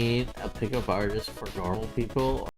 need a pickup artist for normal people.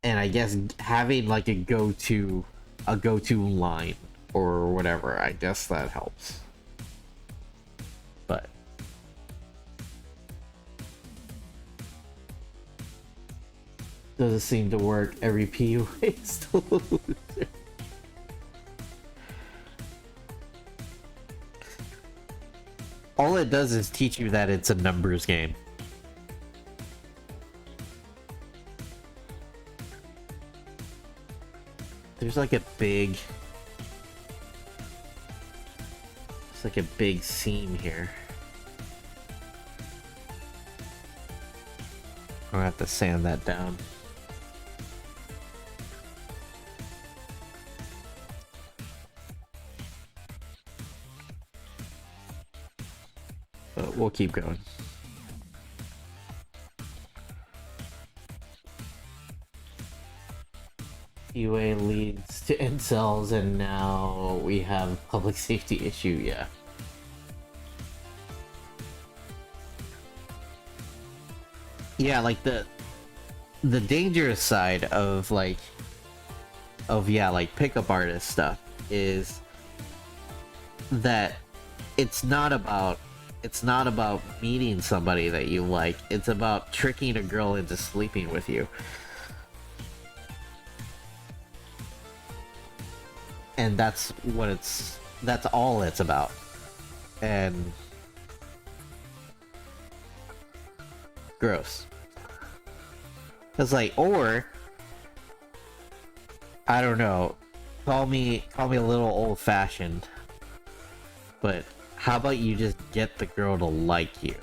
And I guess having like a go-to line or whatever, I guess that helps. But doesn't seem to work. Every PUA is still a loser. All it does is teach you that it's a numbers game. There's like a big... It's like a big seam here. I'm gonna have to sand that down. But we'll keep going. UA leads to incels, and now we have public safety issue. Yeah. Yeah, like the dangerous side of like pickup artist stuff is that it's not about meeting somebody that you like. It's about tricking a girl into sleeping with you. And that's all it's about. And gross. It's like, or I don't know, call me a little old-fashioned, but how about you just get the girl to like you?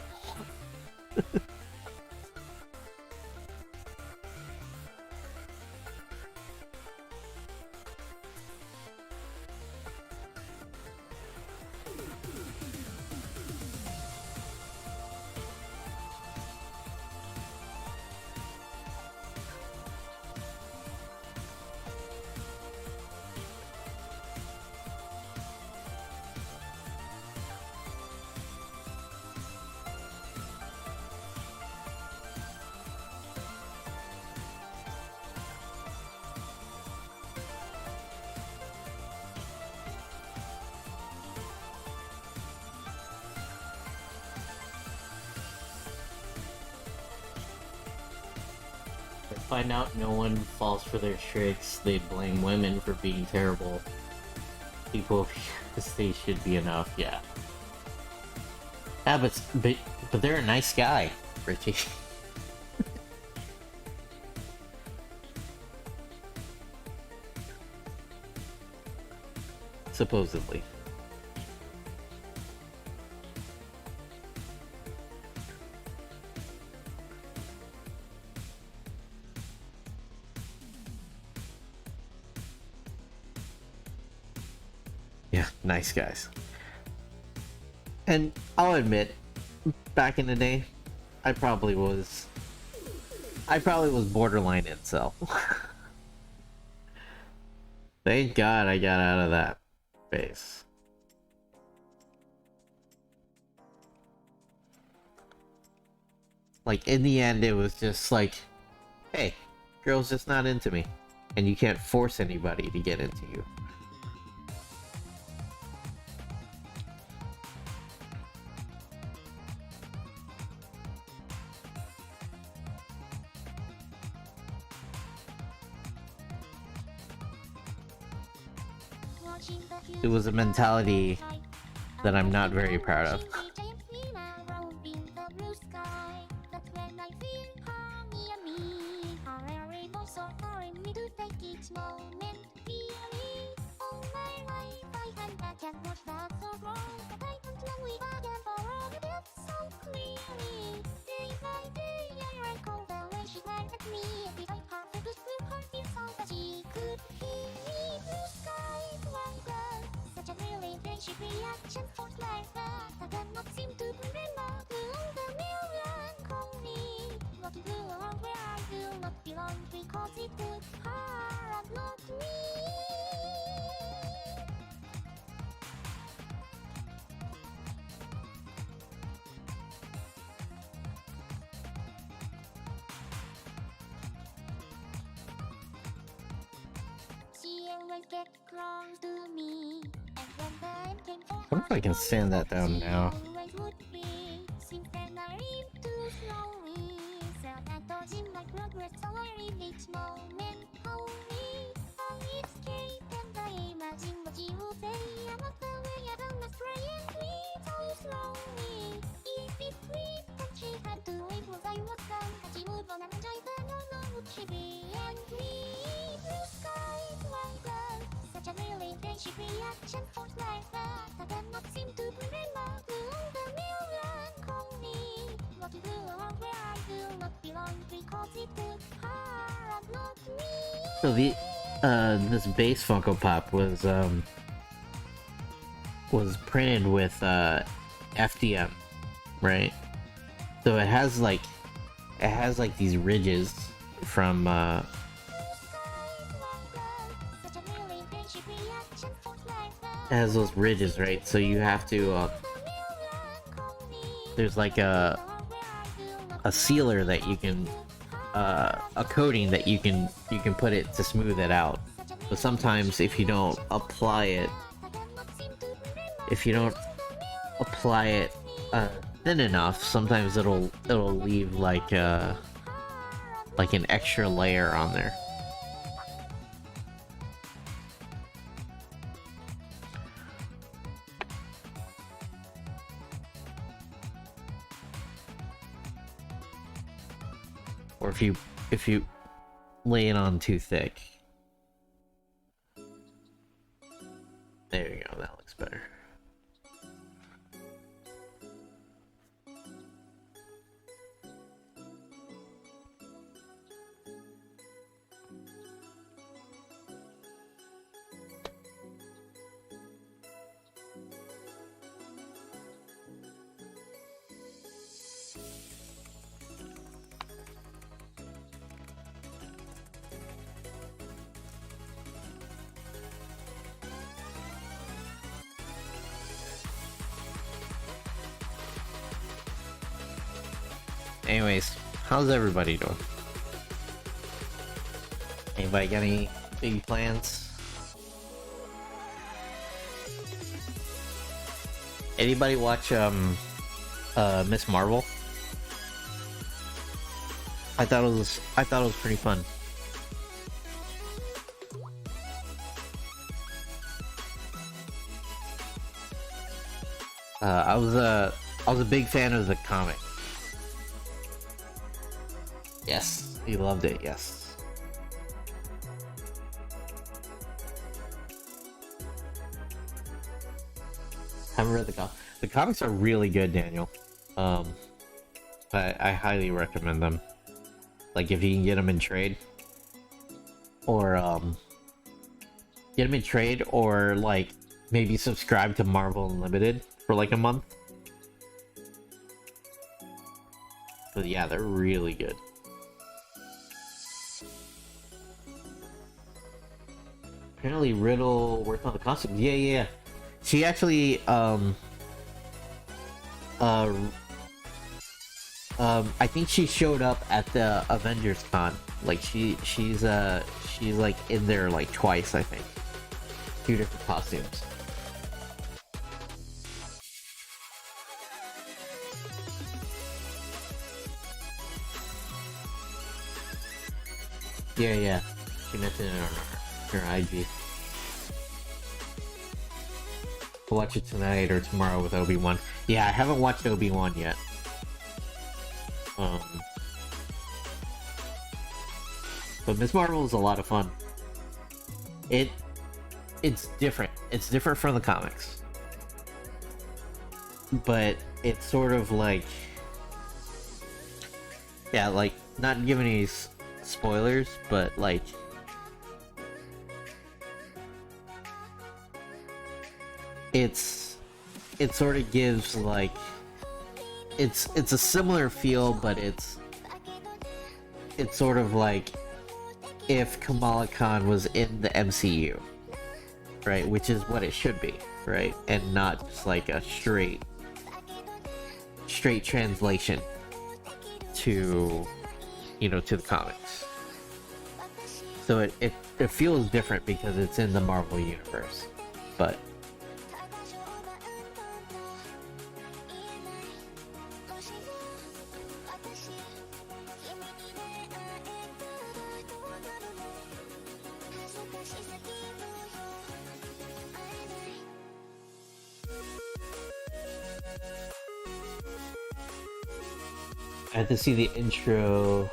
Find out no one falls for their tricks, they blame women for being terrible people because they should be enough. Yeah. Yeah, but they're a nice guy, Richie. Supposedly. Yeah, nice guys. And I'll admit, back in the day, I probably was borderline incel. Thank God I got out of that phase. Like, in the end, it was just like, hey, girl's just not into me. And you can't force anybody to get into you. It was a mentality that I'm not very proud of. I wonder if I can sand that down now. So this base Funko Pop was printed with FDM, right? So it has like these ridges from it has those ridges, right? So you have to there's like a sealer that you can a coating that you can put it to smooth it out. But sometimes if you don't apply it thin enough, sometimes it'll leave like an extra layer on there. Or if you lay it on too thick. There you go, that looks better. Anyways, how's everybody doing? Anybody got any big plans? Anybody watch Miss Marvel? I thought it was pretty fun. I was a big fan of the comic. Yes, he loved it, yes. Haven't read the comics. The comics are really good, Daniel. I highly recommend them. Like, if you can get them in trade. Or, get them in trade, or, like, maybe subscribe to Marvel Unlimited for, like, a month. But yeah, they're really good. Apparently Riddle worked on the costumes. Yeah. She actually I think she showed up at the Avengers Con. Like she's like in there like twice, I think. Two different costumes. Yeah, yeah. She mentioned it on her IG. We'll watch it tonight or tomorrow with Obi-Wan. Yeah, I haven't watched Obi-Wan yet. Um, but Ms. Marvel is a lot of fun. It's different. It's different from the comics. But it's sort of like, yeah, like not giving any spoilers, but like it sort of gives like it's a similar feel, but it's sort of like if Kamala Khan was in the MCU, right? Which is what it should be, right? And not just like a straight translation to, you know, to the comics. So it feels different because it's in the Marvel universe, but I had to see the intro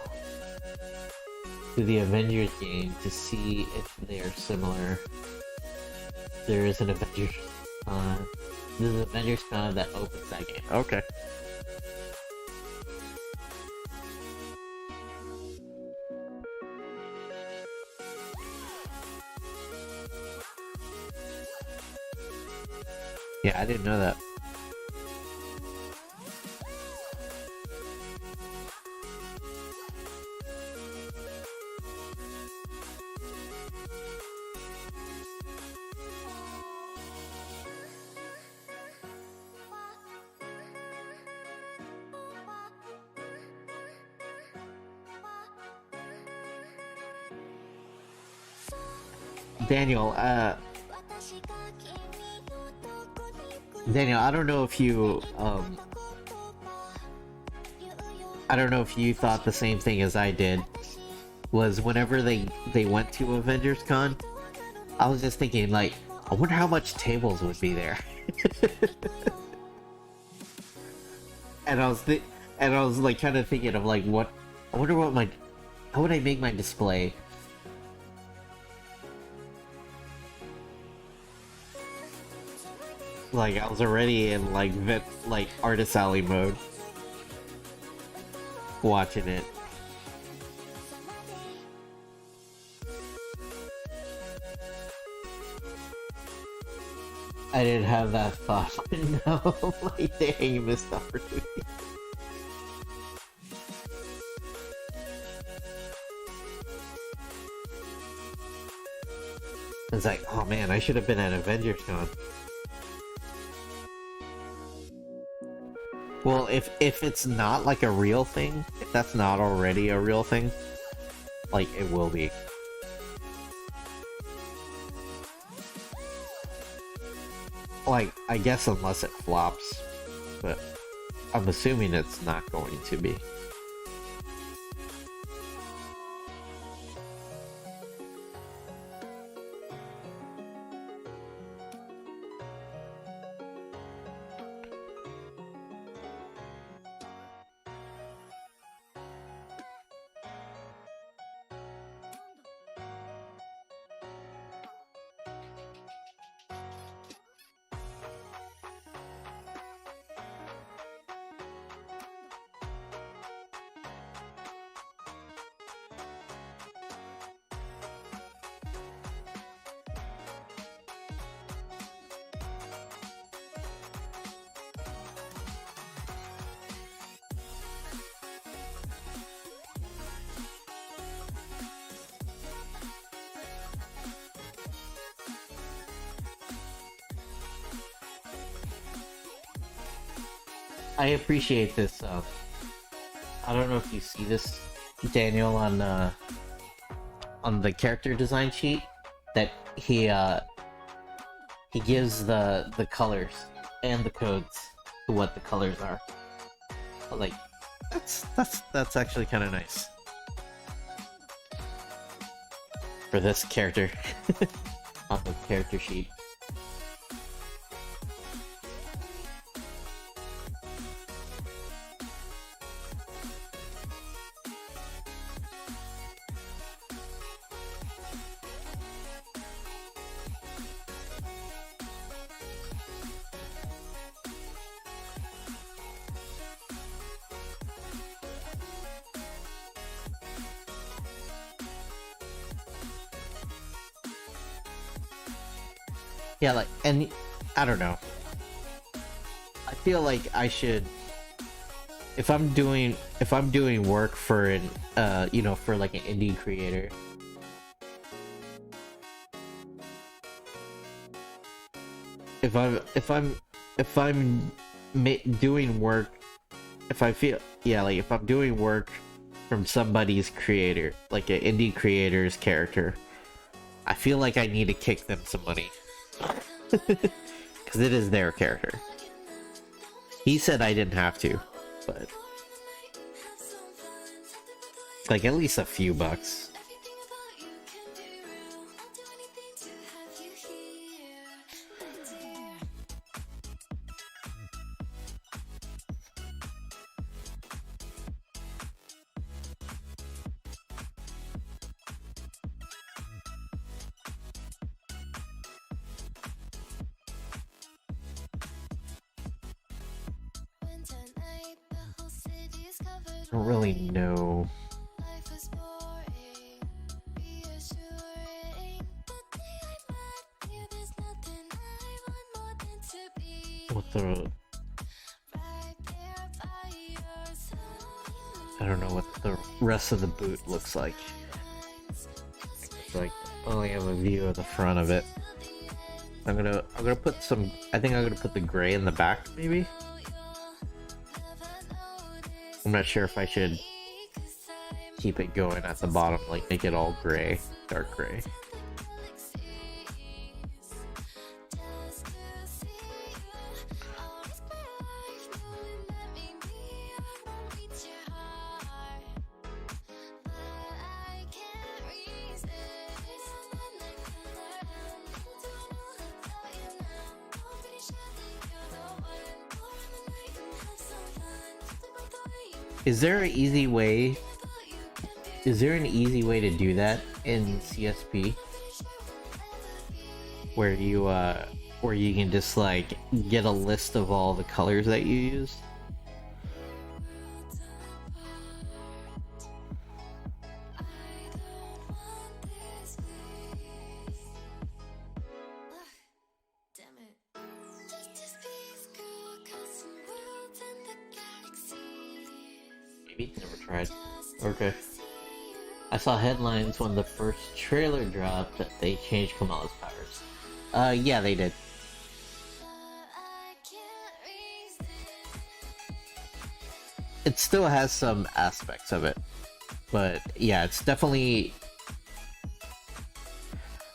to the Avengers game to see if they're similar. There is an Avengers this is an Avengers Con that opens that game. Okay. Yeah, I didn't know that. Daniel, Daniel, I don't know if you, I don't know if you thought the same thing as I did. Was whenever they went to Avengers Con, I was just thinking like, I wonder how much tables would be there. and I was like kind of thinking of like what, I wonder what how would I make my display? Like I was already in like artist alley mode, watching it. I didn't have that thought. No, like dang, you missed the opportunity. It's like, oh man, I should have been at Avengers Con. Well, if it's not like a real thing, if that's not already a real thing, like it will be. Like, I guess unless it flops, but I'm assuming it's not going to be. I appreciate this, I don't know if you see this, Daniel, on the character design sheet that he gives the colors and the codes to what the colors are. But like that's actually kind of nice for this character on the character sheet. Yeah, like, and I don't know. I feel like I should, if I'm doing work for an for like an indie creator, if I'm doing work, if I feel, yeah, like if I'm doing work from somebody's creator, like an indie creator's character, I feel like I need to kick them some money. Because it is their character. He said I didn't have to, but like at least a few bucks. I don't really know. What the... I don't know what the rest of the boot looks like. It's like, I only have a view of the front of it. I'm gonna put some... I think I'm gonna put the gray in the back, maybe? I'm not sure if I should keep it going at the bottom, like make it all gray, dark gray. Is there an easy way? Is there an easy way to do that in CSP? Where you can just like get a list of all the colors that you use? Maybe? Never tried. Okay. I saw headlines when the first trailer dropped that they changed Kamala's powers. Yeah, they did. It still has some aspects of it. But yeah, it's definitely...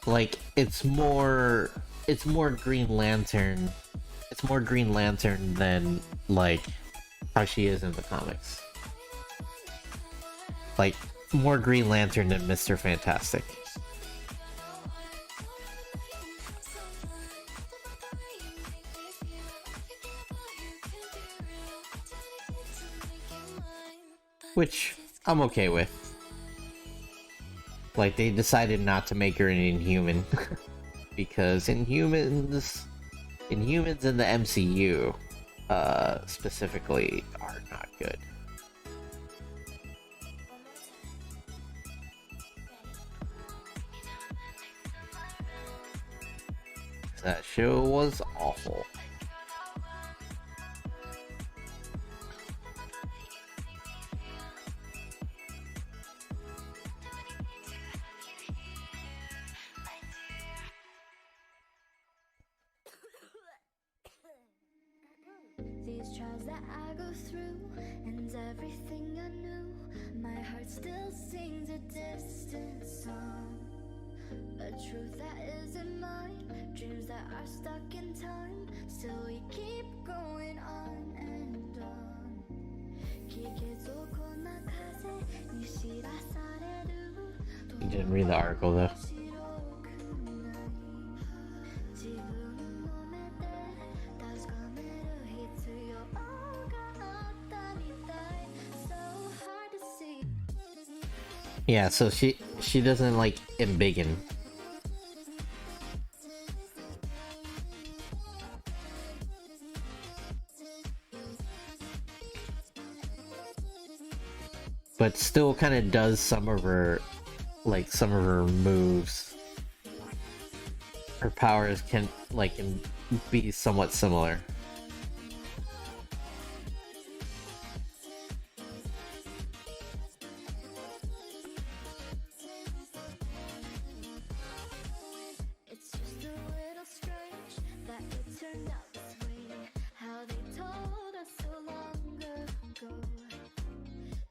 like, it's more Green Lantern. It's more Green Lantern than, like, how she is in the comics. Like, more Green Lantern than Mr. Fantastic. Which I'm okay with. Like, they decided not to make her an Inhuman. Because Inhumans in the MCU, specifically, are not good. That show was awful. These trials that I go through, and everything I knew heart still sings a distant song. A truth that isn't mine, dreams that are stuck in time. Still we keep going on and on. You didn't read the article though. Yeah, so she doesn't like embiggen. But still kind of does some of her moves. Her powers can be somewhat similar.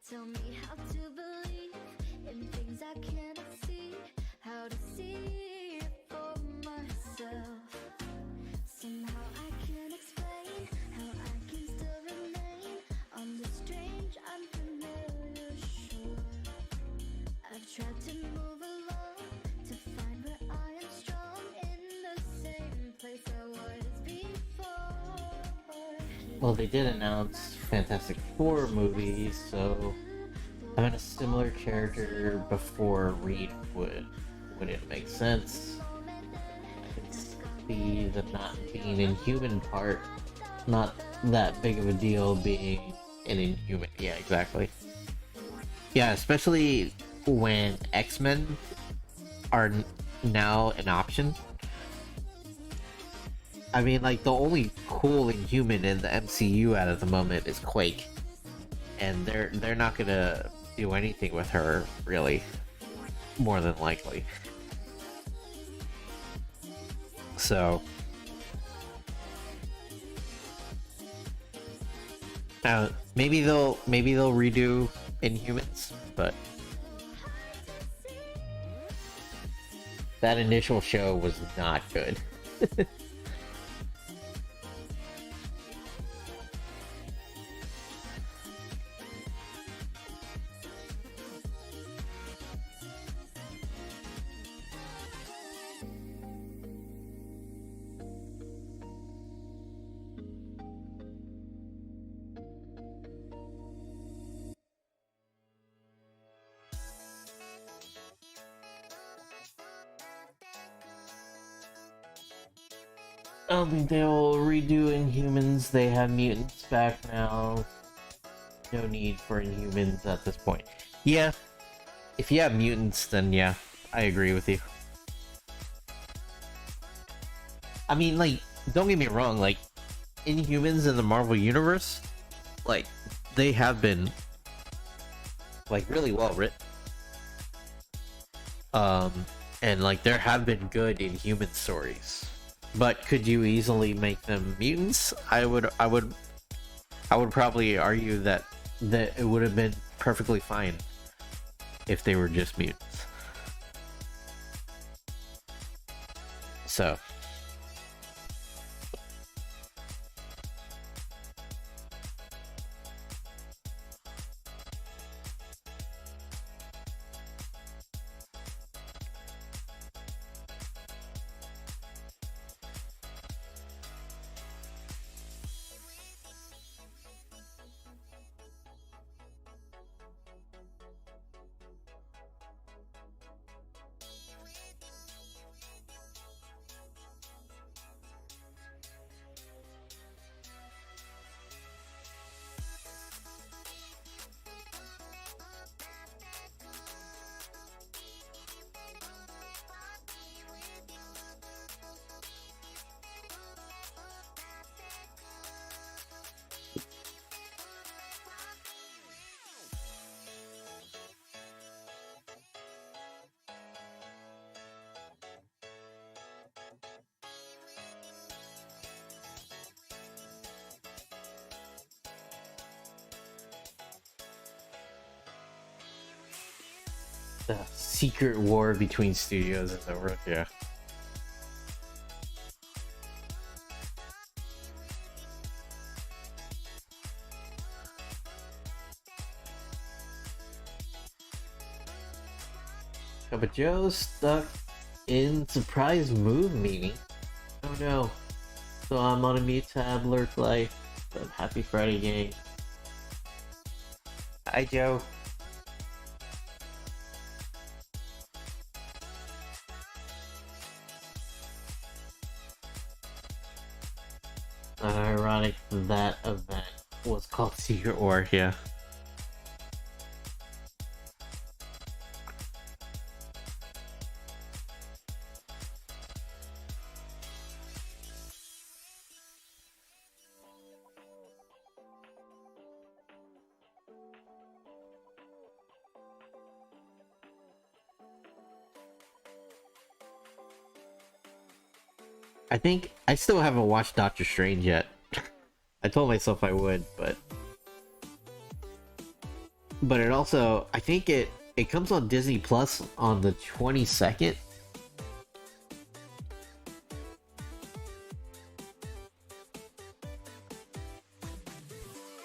Tell me how to believe in things I cannot see, how to see it for myself. Somehow I can't explain how I can still remain on this strange, unfamiliar shore. I've tried to move along to find where I am strong in the same place I was before. Well, they did announce Fantastic Four movies, so having a similar character before Reed wouldn't make sense. It's the not being inhuman part, not that big of a deal being an inhuman. Yeah, exactly. Yeah, especially when X-Men are now an option. I mean, like, the only cool Inhuman in the MCU at the moment is Quake, and they're not gonna do anything with her, really, more than likely. So, maybe they'll redo Inhumans, but that initial show was not good. I don't think they'll redo Inhumans. They have mutants back now. No need for Inhumans at this point. Yeah, if you have mutants, then yeah, I agree with you. I mean, like, don't get me wrong, like, Inhumans in the Marvel Universe, like, they have been, like, really well written. And, like, there have been good Inhuman stories. But could you easily make them mutants? I would probably argue that it would have been perfectly fine if they were just mutants. So, The secret war between studios is over. Yeah. But Joe's stuck in surprise move meeting. Oh no. So I'm on a mute tab, lurk life. But happy Friday, gang. Hi, Joe. Ironic that event was called Secret War, yeah. I think I still haven't watched Doctor Strange yet. I told myself I would, but it also, I think it comes on Disney Plus on the 22nd.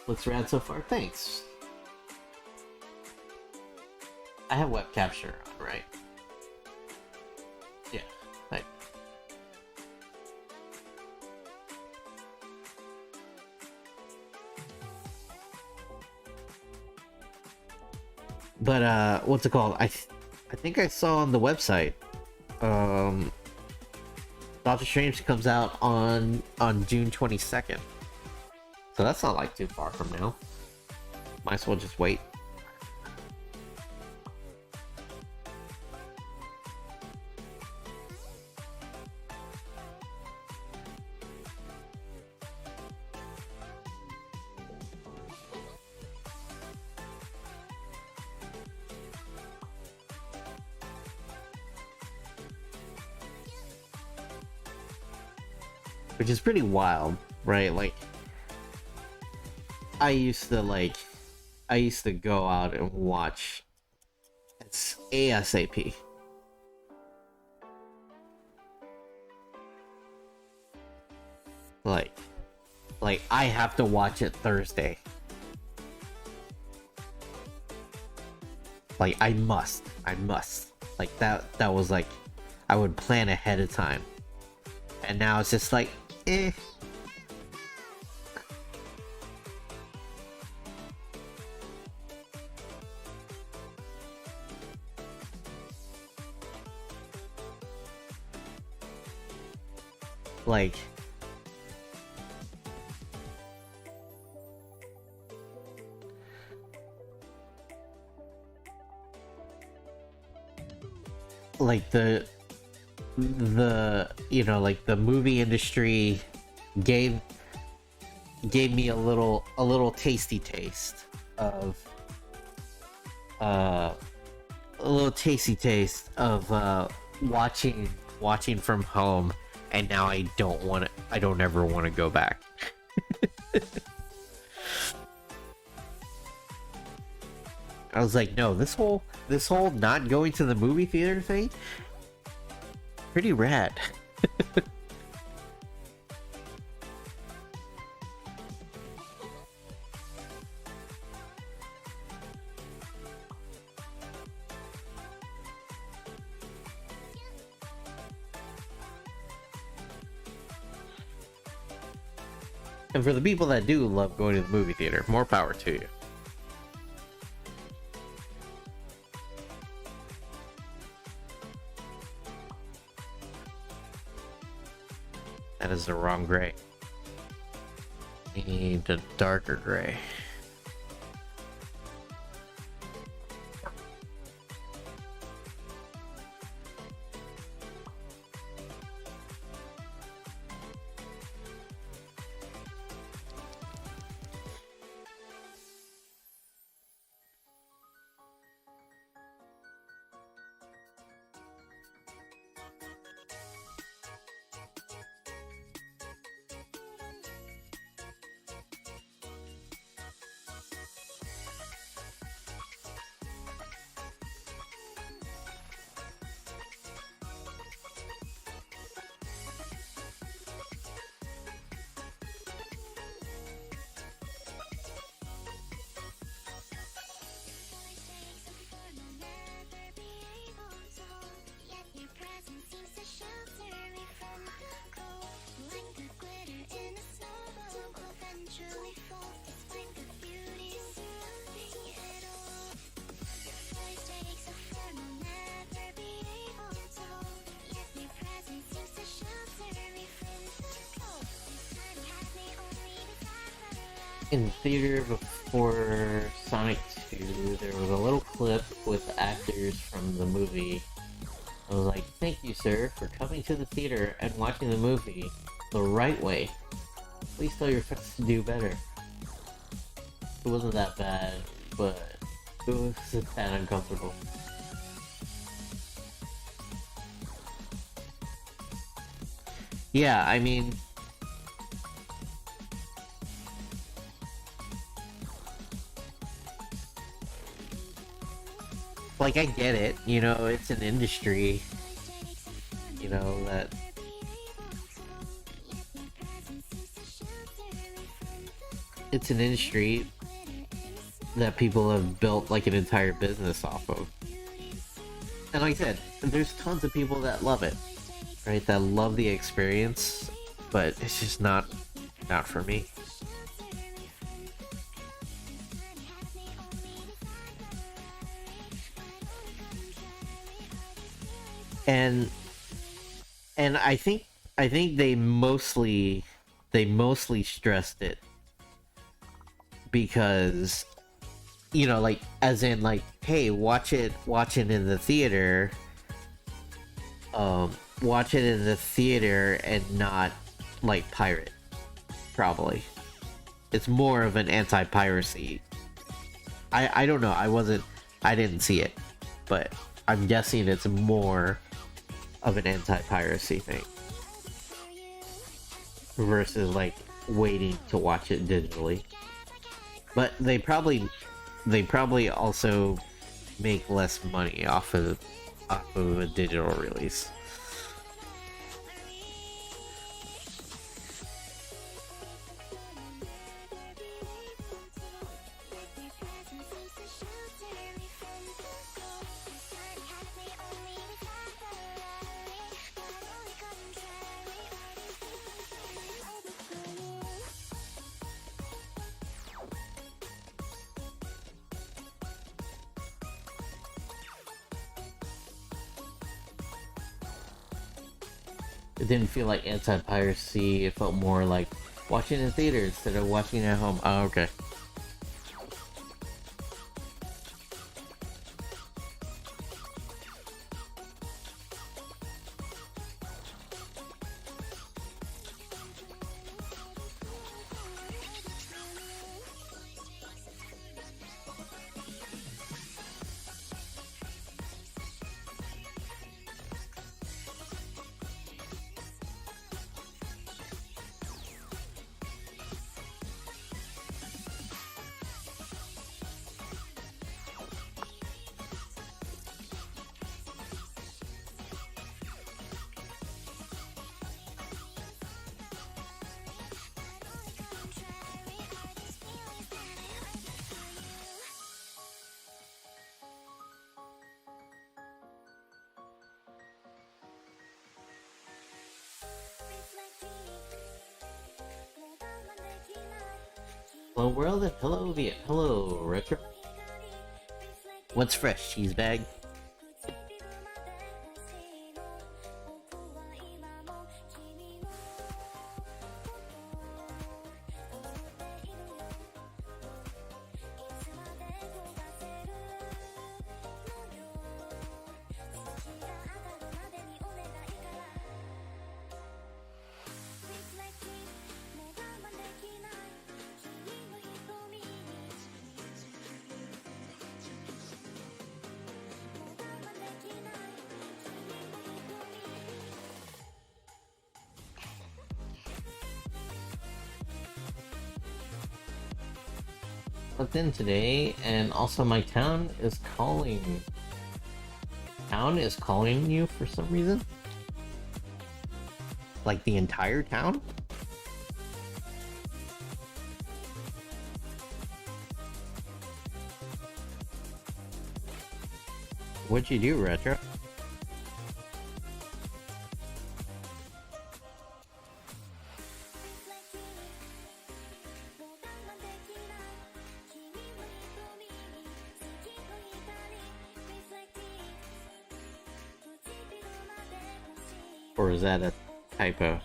Looks rad so far. Thanks. I have web capture on, right? Yeah. Right. But what's it called? I think I saw on the website. Doctor Strange comes out on June 22nd. So that's not like too far from now. Might as well just wait. Which is pretty wild, right? Like, I used to go out and watch. It's ASAP. Like I have to watch it Thursday. Like I must. Like that was like I would plan ahead of time. And now it's just like, eh. Like the you know, like the movie industry gave me a little tasty taste of watching from home, and now I don't ever want to go back. I was like, no, this whole not going to the movie theater thing, pretty rad. And for the people that do love going to the movie theater, more power to you. That is the wrong gray. We need a darker gray. in the theater before Sonic 2, there was a little clip with actors from the movie. I was like, thank you, sir, for coming to the theater and watching the movie the right way. Please tell your friends to do better. It wasn't that bad, but it was that uncomfortable. Yeah, I mean, like, I get it, you know, it's an industry, you know, that it's an industry that people have built like an entire business off of. And like I said, there's tons of people that love it, right? That love the experience, but it's just not for me. And I think they mostly stressed it because, you know, like, as in, like, hey, watch it in the theater, watch it in the theater and not like pirate. Probably it's more of an anti-piracy. I don't know, I didn't see it, but I'm guessing it's more of an anti-piracy thing versus like waiting to watch it digitally. But they probably also make less money off of a digital release. It didn't feel like anti-piracy, it felt more like watching in theater instead of watching at home. Oh, okay. Hello world and hello Viet. Hello Retro. What's fresh, cheese bag? Looked in today, and also my town is calling. Town is calling you for some reason? Like the entire town? What'd you do, Retro? Or is that a typo?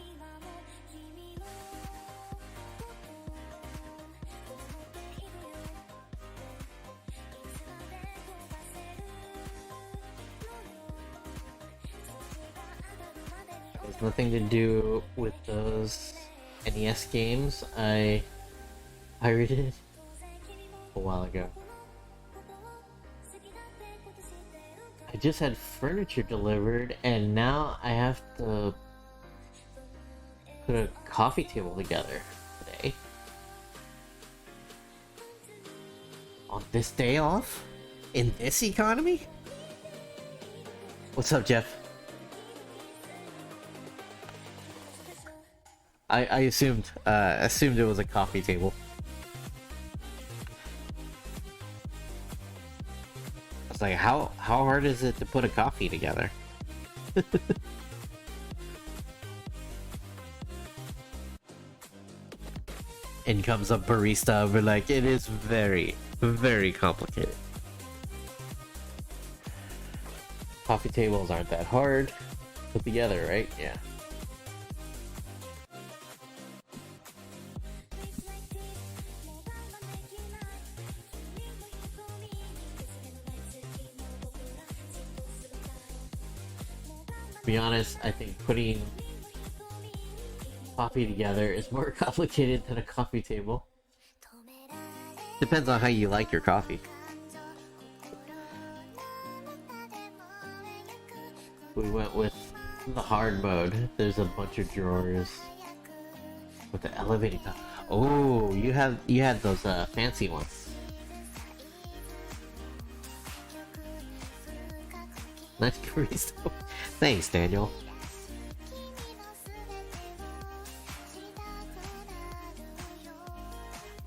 nothing to do with those NES games I pirated a while ago. I just had furniture delivered, and now I have to put a coffee table together today. On this day off? In this economy? What's up, Jeff? I assumed it was a coffee table. I was like, how hard is it to put a coffee together? In comes a barista, but like, it is very, very complicated. Coffee tables aren't that hard to put together, right? Yeah. To be honest, I think putting coffee together is more complicated than a coffee table. Depends on how you like your coffee. We went with the hard mode. There's a bunch of drawers with the elevating top. Oh, you had those fancy ones. Nice barista. Thanks, Daniel.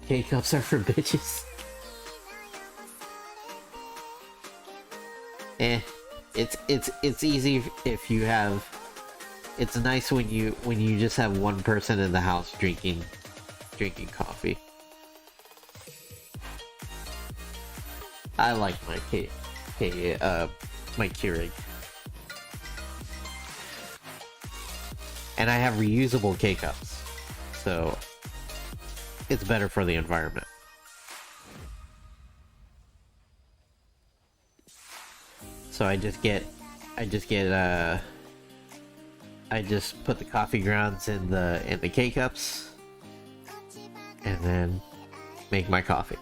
K-cups are for bitches. It's easy if you have. It's nice when you just have one person in the house drinking coffee. I like my my Keurig. And I have reusable K-cups, so it's better for the environment. So I just put the coffee grounds in the K-cups and then make my coffee.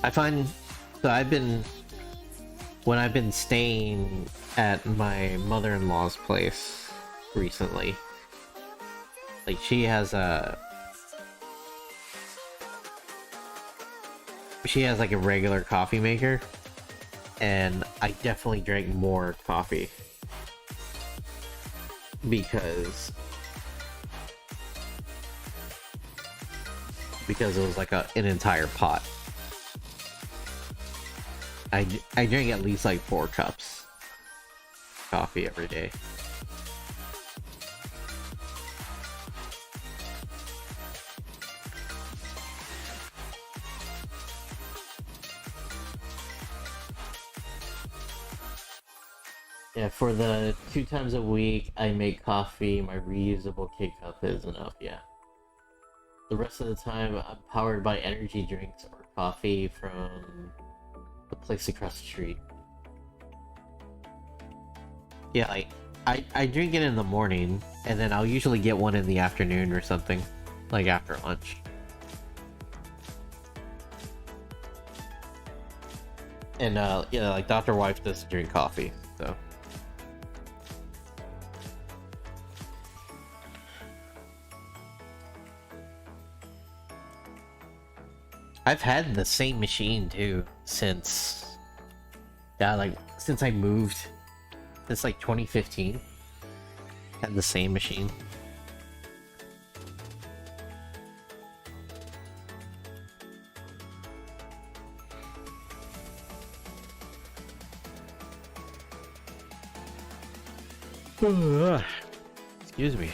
I find when I've been staying at my mother-in-law's place recently, like she has like a regular coffee maker, and I definitely drank more coffee because it was like an entire pot. I drink at least like 4 cups coffee every day. Yeah, for the 2 times a week I make coffee, my reusable K-cup is enough, yeah. The rest of the time I'm powered by energy drinks or coffee from the place across the street. Yeah, like I drink it in the morning, and then I'll usually get one in the afternoon or something, like after lunch. And yeah, like Dr. Wife doesn't drink coffee, so. I've had the same machine too since I moved, since like 2015. Had the same machine. Excuse me.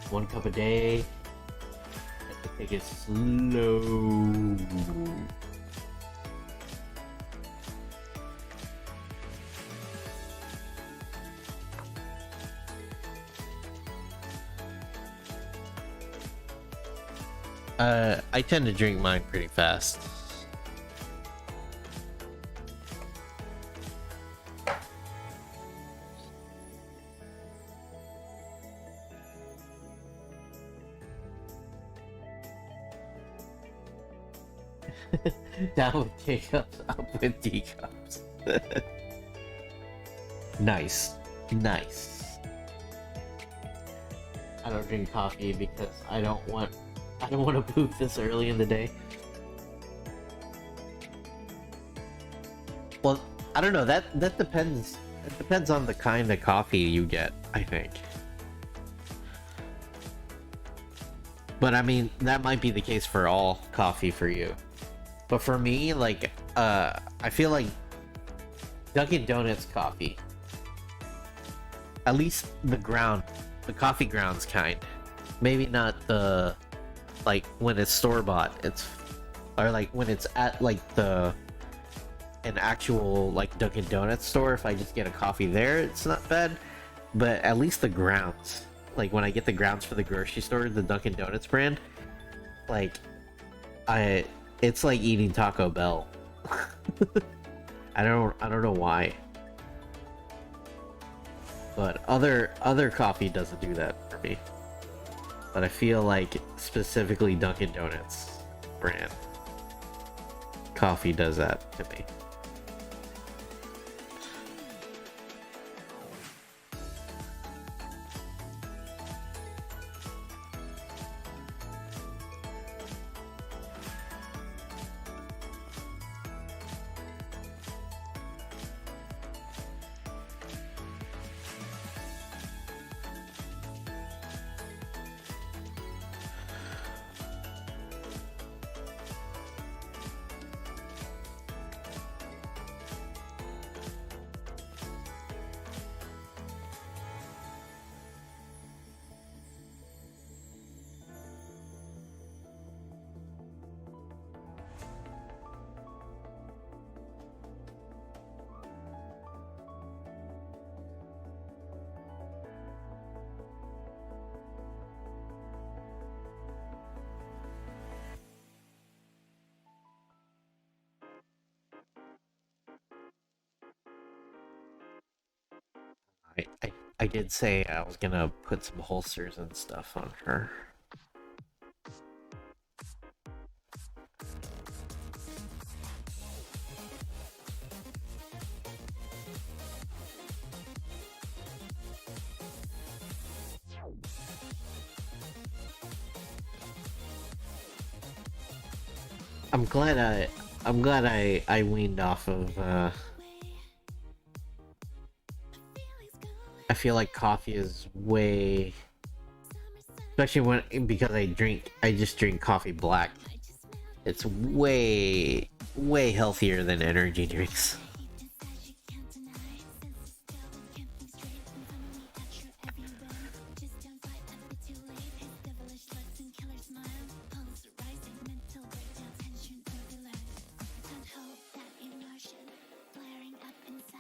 One cup a day. Have to take it slow. I tend to drink mine pretty fast. Down with K-cups, up with D-cups. Nice. Nice. I don't drink coffee because I don't want to poop this early in the day. Well, I don't know. That depends. It depends on the kind of coffee you get, I think. But I mean, that might be the case for all coffee for you. But for me, like, I feel like Dunkin' Donuts coffee, at least the coffee grounds kind. Maybe not the, like, when it's store-bought, or like when it's at like an actual like Dunkin' Donuts store. If I just get a coffee there, it's not bad. But at least the grounds, like when I get the grounds for the grocery store, the Dunkin' Donuts brand, like, it's like eating Taco Bell. I don't know why. But other coffee doesn't do that for me. But I feel like specifically Dunkin' Donuts brand coffee does that to me. I did say I was gonna put some holsters and stuff on her. I'm glad I weaned off of I feel like coffee is way, especially because I just drink coffee black. It's way healthier than energy drinks.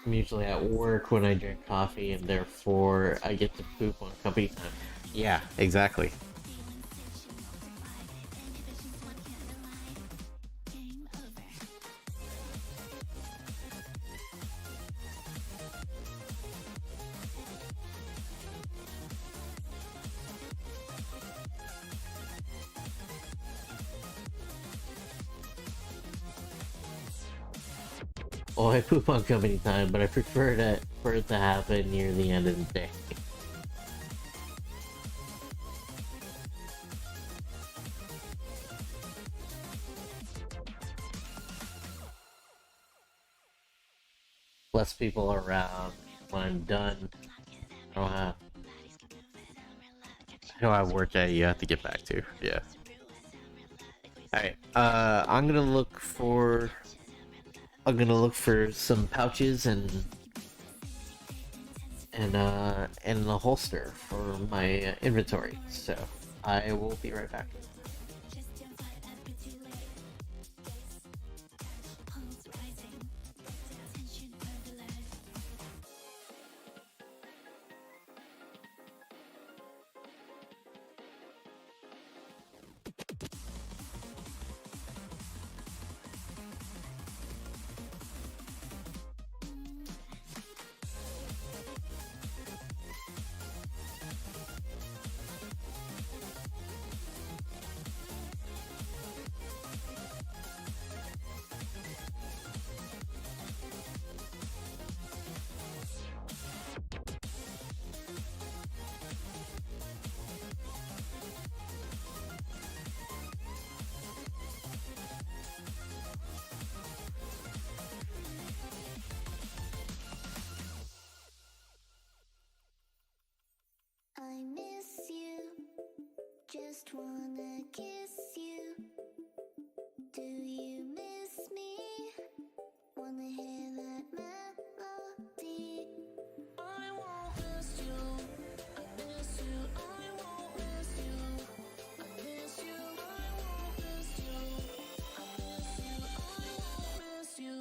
I'm usually at work when I drink coffee, and therefore I get to poop on company time. Yeah, exactly. Oh, I poop on company time, but I prefer for it to happen near the end of the day. Less people around when I'm done. I don't have. I know I have work that you have to get back to. Yeah. Alright. I'm gonna look for some pouches and a holster for my inventory. So I will be right back. Do you miss me? Wanna hear that melody? I won't miss you. I miss you. I won't miss you. I miss you. I won't miss you. I miss you. I won't miss you.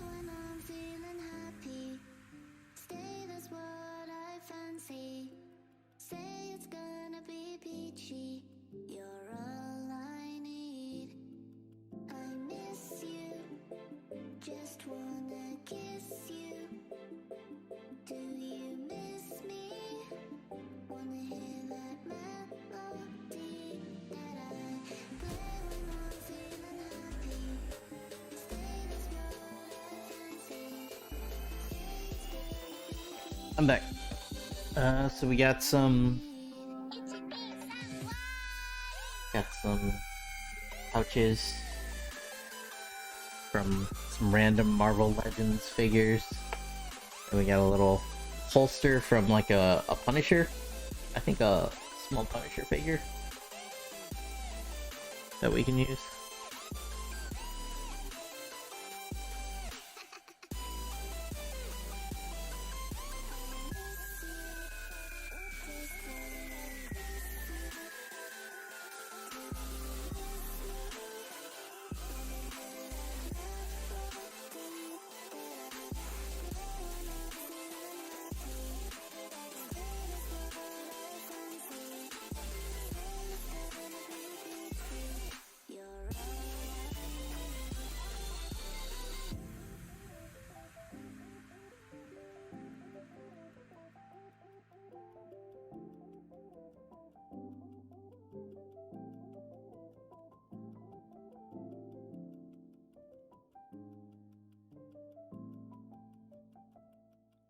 When I'm feeling happy, stay, that's what I fancy. Say it's gonna be peachy. You're all I need. I miss you. Just wanna kiss you. Do you miss me? Wanna hear that melody that I play when I'm feeling happy? Stay, that's what I fancy. Say it's gonna be I'm back. So we got some pouches from some random Marvel Legends figures. And we got a little holster from like a Punisher. I think a small Punisher figure that we can use.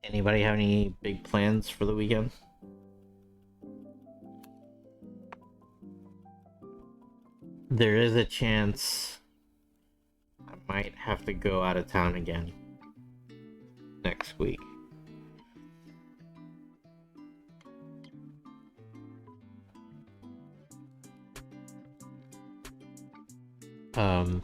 Anybody have any big plans for the weekend? There is a chance I might have to go out of town again next week. Um,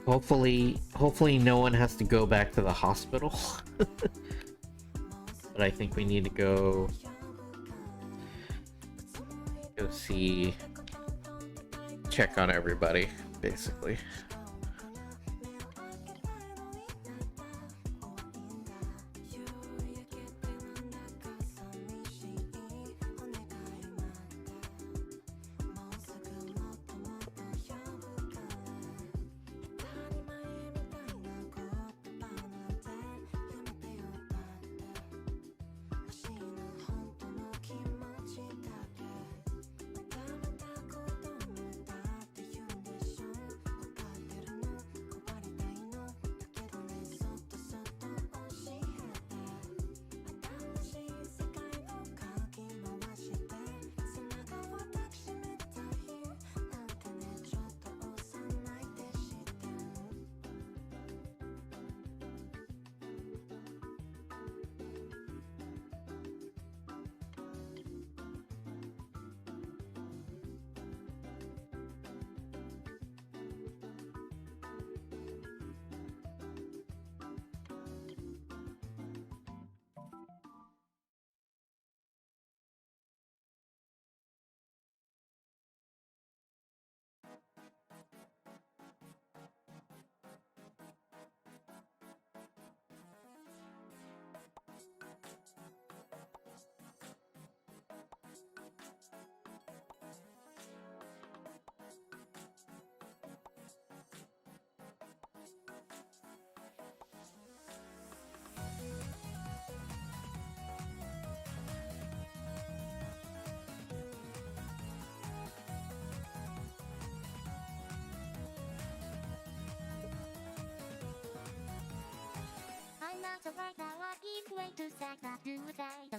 hopefully no one has to go back to the hospital. But I think we need to go see, check on everybody, basically.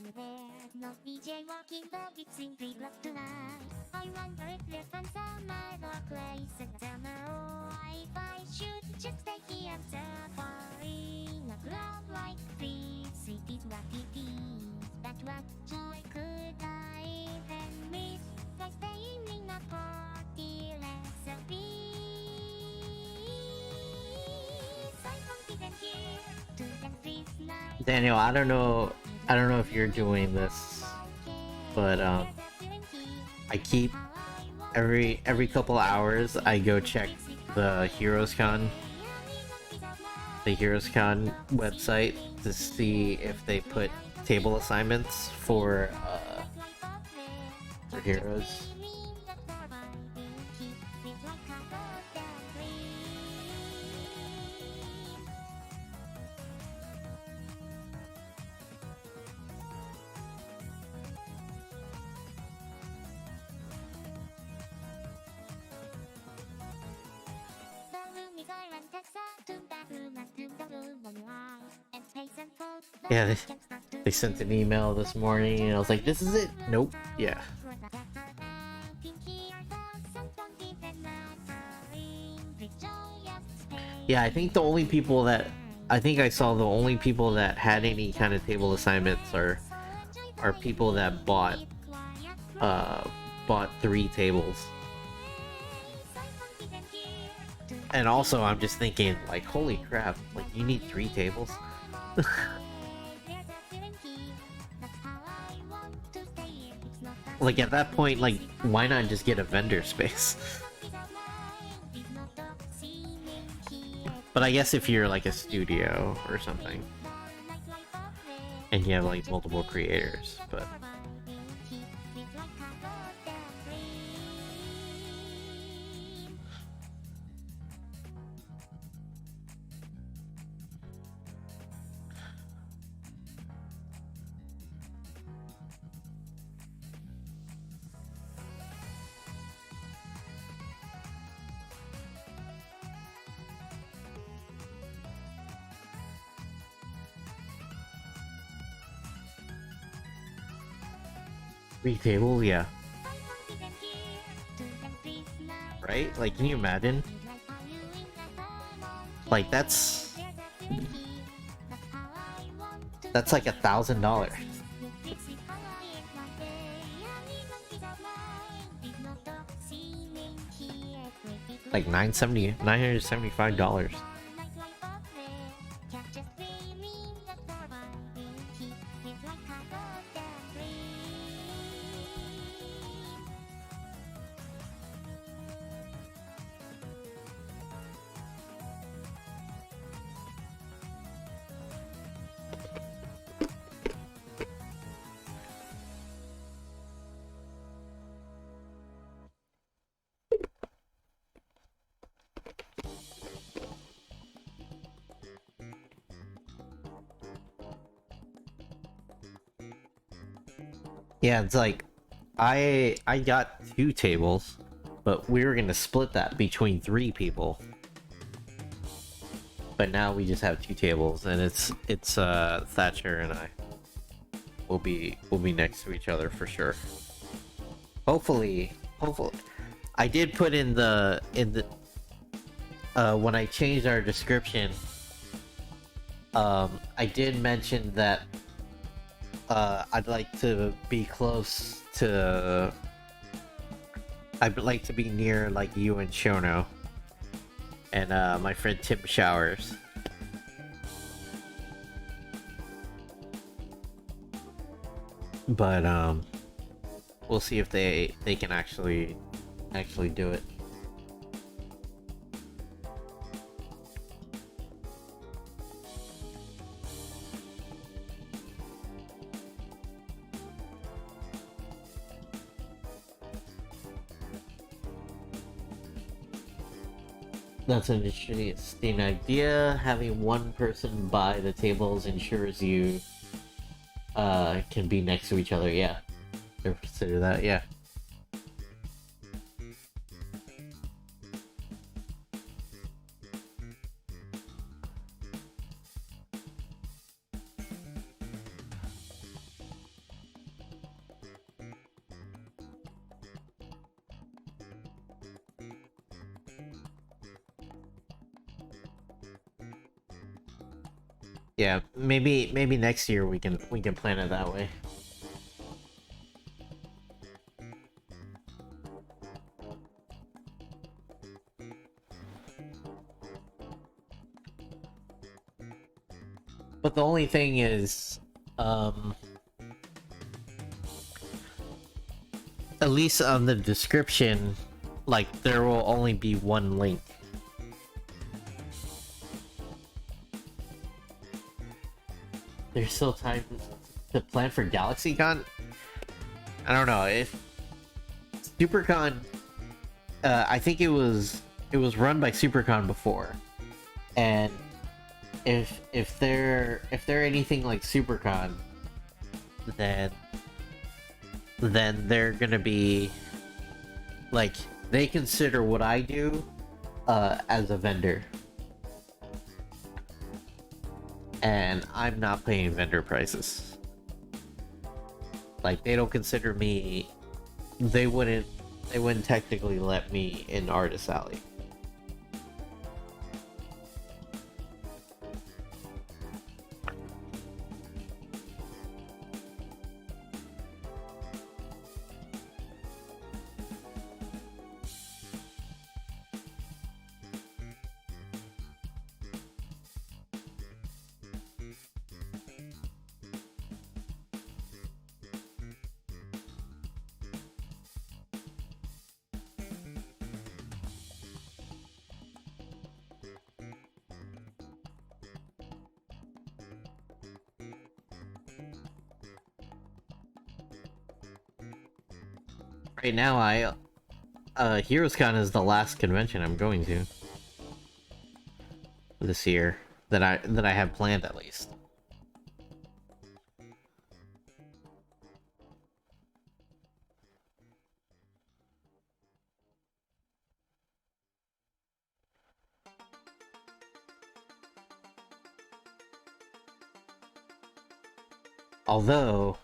there's no DJ walking the beat simply love tonight. I wonder if there's fun some other place and tell me if I should just stay here and safari. A crowd like this, cities wacky things. But what joy could I even miss by staying in a party recipe? I'm confident here to dance this night. Daniel, I don't know if you're doing this, but I keep every couple hours I go check the HeroesCon website to see if they put table assignments for heroes. Yeah, they sent an email this morning and I was like, this is it? Nope. Yeah. Yeah, I think I saw the only people that had any kind of table assignments are people that bought 3 tables. And also, I'm just thinking, like, holy crap, like, you need 3 tables? Like, at that point, like, why not just get a vendor space? But I guess if you're, like, a studio or something, and you have, like, multiple creators, but... Table, yeah. Right? Like, can you imagine? Like, that's like $1,000. Like $975. Yeah, it's like I got 2 tables, but we were gonna split that between 3 people. But now we just have 2 tables, and it's Thatcher and I. We'll be next to each other for sure. Hopefully, I did put in the when I changed our description. I did mention that I'd like to be close to. I'd like to be near like you and Shono, and my friend Tim Showers. But we'll see if they can actually do it. That's an interesting idea. Having one person buy the tables ensures you can be next to each other. Yeah, consider that. Yeah. Yeah, maybe next year we can plan it that way. But the only thing is, at least on the description, like, there will only be one link. There's still time to plan for GalaxyCon? I don't know, if SuperCon, I think it was run by SuperCon before. And if they're anything like SuperCon, then they're gonna be like, they consider what I do as a vendor, and I'm not paying vendor prices. Like, they don't consider me, they wouldn't technically let me in Artist Alley. Right now, HeroesCon is the last convention I'm going to this year that I have planned, at least. Although,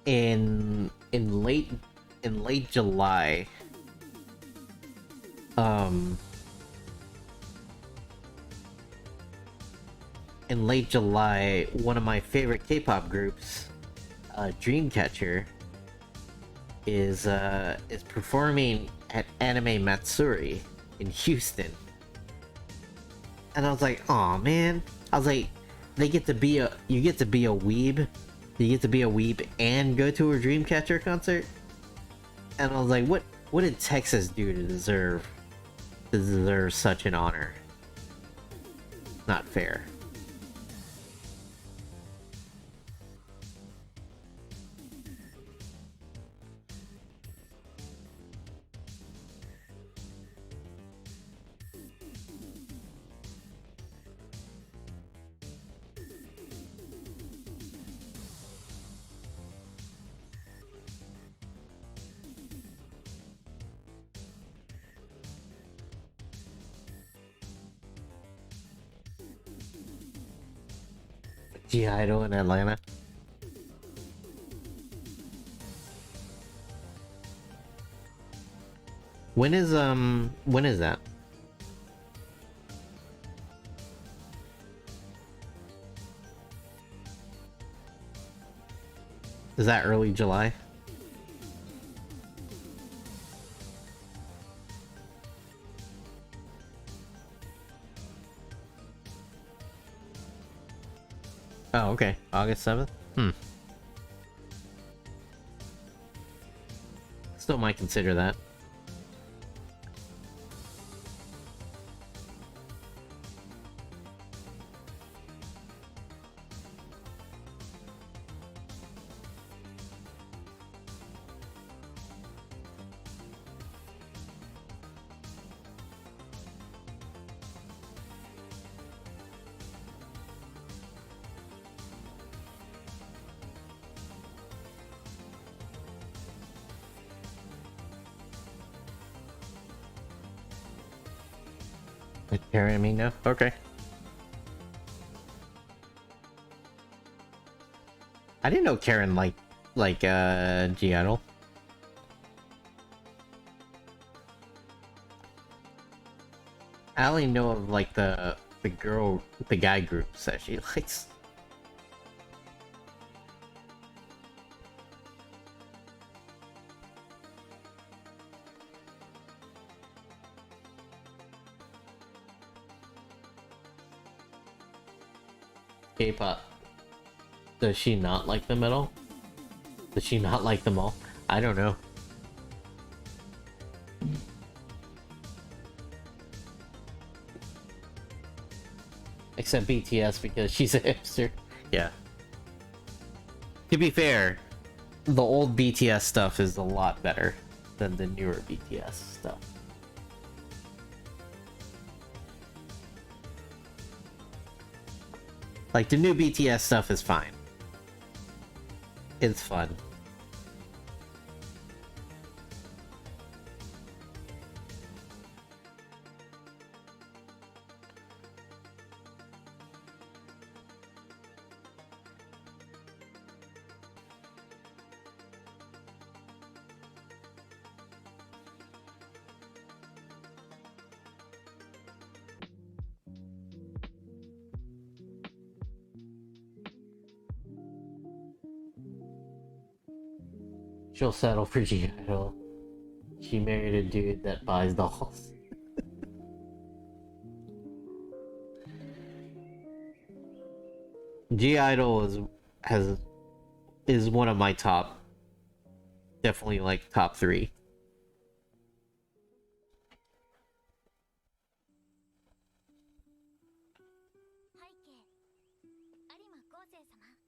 in late July, one of my favorite K-pop groups, Dreamcatcher, is performing at Anime Matsuri in Houston. And I was like, "Aw, man!" I was like, you get to be a weeb, and go to a Dreamcatcher concert." And I was like, "What did Texas do to deserve such an honor? Not fair." G Idol in Atlanta. When is that? Is that early July? Oh, okay. August 7th? Still might consider that. Carry me now? Okay. I didn't know Karen liked G Idol. I only know of like the guy groups that she likes. K-pop. Does she not like them at all? Does she not like them all? I don't know. Except BTS because she's a hipster. Yeah. To be fair, the old BTS stuff is a lot better than the newer BTS stuff. Like, the new BTS stuff is fine. It's fun. She'll settle for G-Idol. She married a dude that buys dolls. G-Idol is one of my top, definitely like top 3.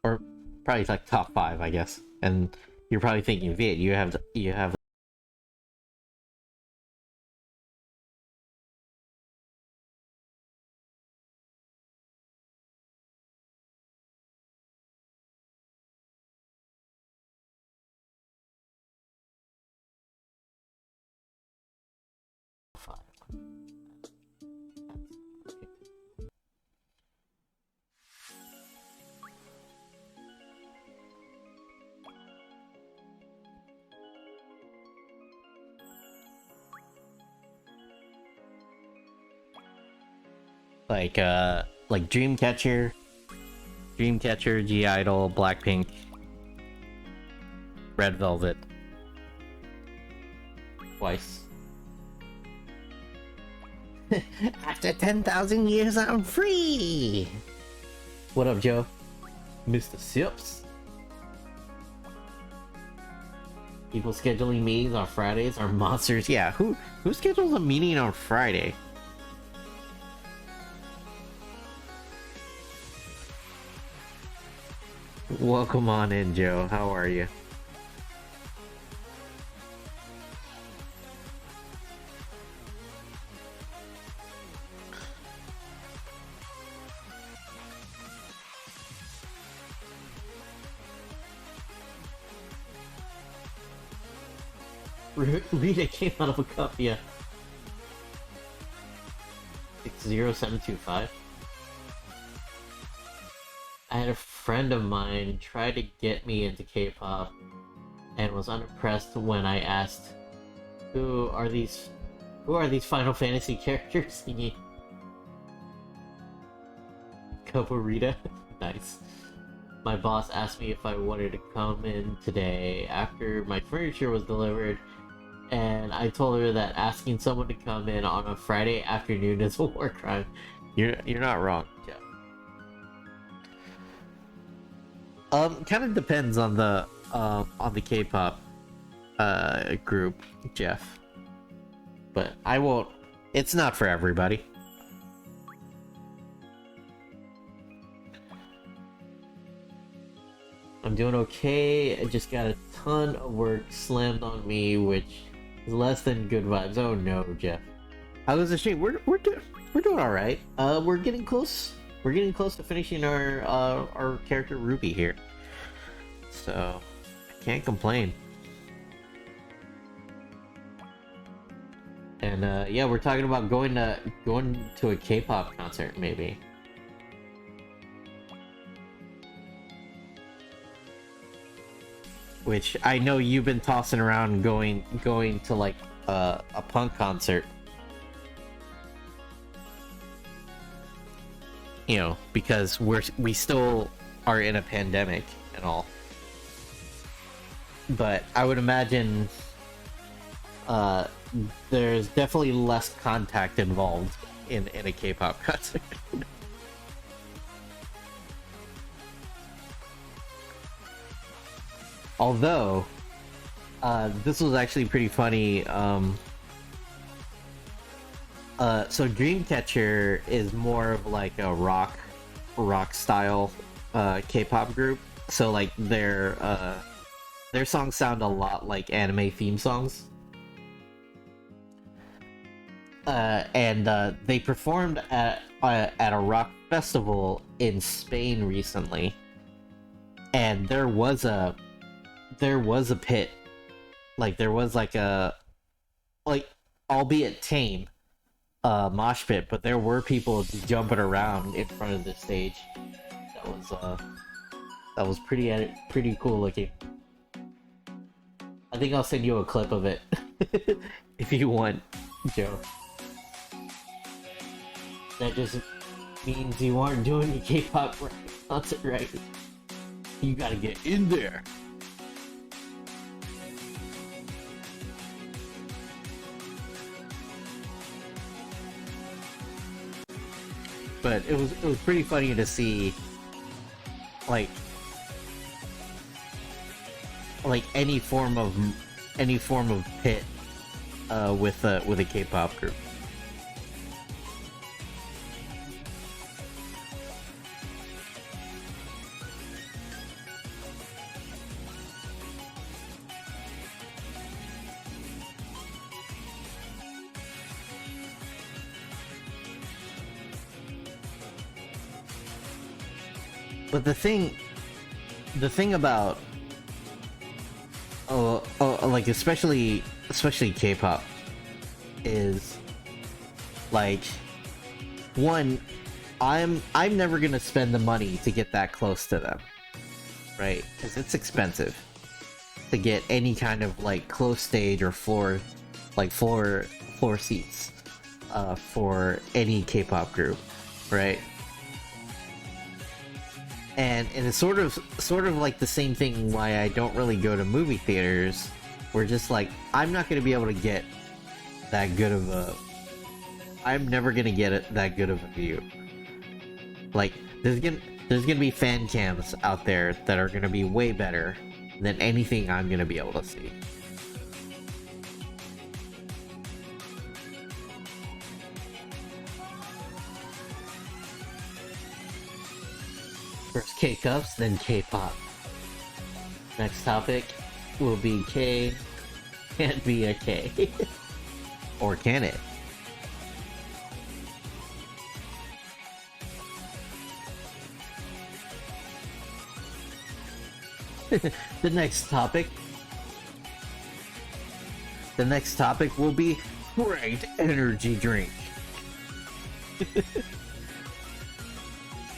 Or probably like top 5, I guess. And you're probably thinking, Vid, you have five. Like Dreamcatcher, G-Idol, Blackpink, Red Velvet, twice. After 10,000 years, I'm free! What up, Joe? Mr. Sips? People scheduling meetings on Fridays are monsters. Yeah, who schedules a meeting on Friday? Welcome on in, Joe. How are you? Rita came out of a cup, yeah. 60725. I had a friend of mine try to get me into K-pop and was unimpressed when I asked, who are these Final Fantasy characters singing? Couple Rita? Nice. My boss asked me if I wanted to come in today after my furniture was delivered, and I told her that asking someone to come in on a Friday afternoon is a war crime. You're not wrong, Jeff. Kind of depends on the K-pop group, Jeff. But I won't. It's not for everybody. I'm doing okay. I just got a ton of work slammed on me, which is less than good vibes. Oh no, Jeff. How was the stream? We're doing all right. We're getting close. We're getting close to finishing our character Ruby here. So I can't complain. And yeah, we're talking about going to a K-pop concert maybe. Which I know you've been tossing around going to like a punk concert. you know, because we still are in a pandemic and all. But I would imagine there's definitely less contact involved in a K-pop concert. Although, this was actually pretty funny. So Dreamcatcher is more of like a rock style K-pop group. So like their songs sound a lot like anime theme songs. And they performed at a rock festival in Spain recently, and there was a pit, like there was like a, like, albeit tame, mosh pit, but there were people jumping around in front of the stage. That was pretty cool looking. I think I'll send you a clip of it if you want, Joe. That just means you aren't doing the K-pop concert right. You gotta get in there. But it was pretty funny to see, like any form of pit with a K-pop group. But the thing about like especially K-pop is, like, one, I'm never gonna spend the money to get that close to them, right? Because it's expensive to get any kind of like close stage or floor seats for any K-pop group, right? And it's sort of like the same thing why I don't really go to movie theaters. We're just like, I'm not gonna be able to get that good of a... I'm never gonna get that good of a view. Like, there's gonna be fan cams out there that are gonna be way better than anything I'm gonna be able to see. First K-cups, then K-pop. Next topic will be K can't be a K. Or can it? The next topic will be great energy drink.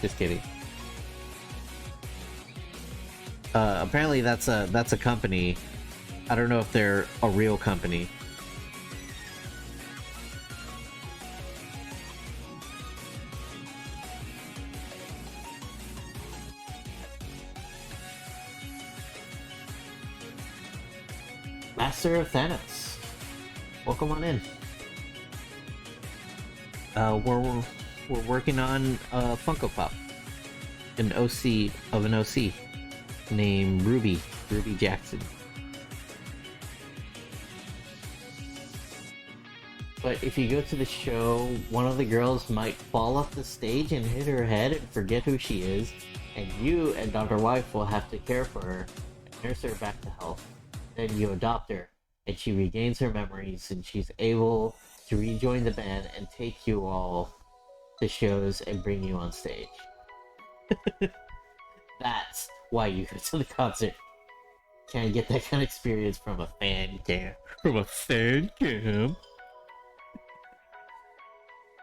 Just kidding. Apparently that's a company. I don't know if they're a real company. Master of Thanos, welcome on in. We're working on a Funko Pop, an OC of an OC named Ruby Jackson. But if you go to the show, one of the girls might fall off the stage and hit her head and forget who she is, and you and Dr. Wife will have to care for her and nurse her back to health. Then you adopt her, and she regains her memories, and she's able to rejoin the band and take you all to shows and bring you on stage. That's why you go to the concert. Can't get that kind of experience from a fan cam.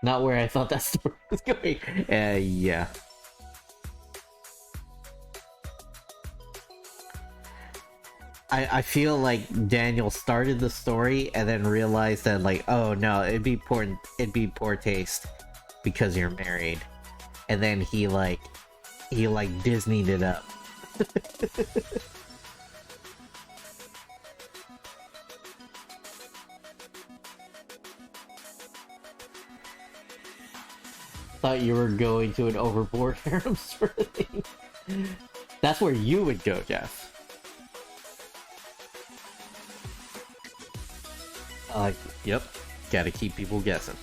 Not where I thought that story was going. Yeah. I feel like Daniel started the story and then realized that, like, oh no, it'd be poor taste because you're married. and then he Disneyed it up. Thought you were going to an overboard harem sort of thing. That's where you would go, Jeff. Yep. Gotta keep people guessing.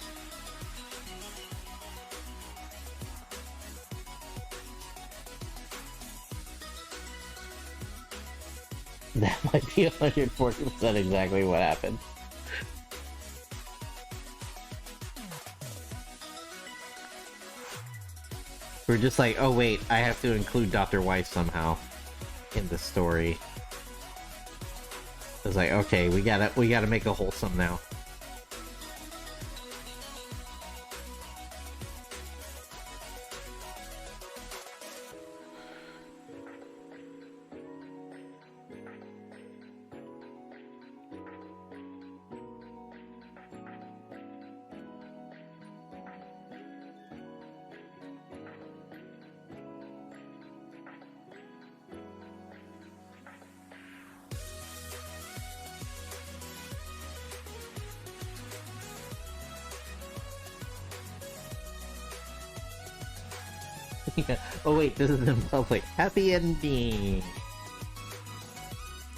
That might be 140% exactly what happened. We're just like, oh wait, I have to include Dr. Weiss somehow in the story. It's like, okay, we gotta make it wholesome now. Oh wait, this is in public. Happy ending!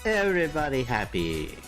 Everybody happy!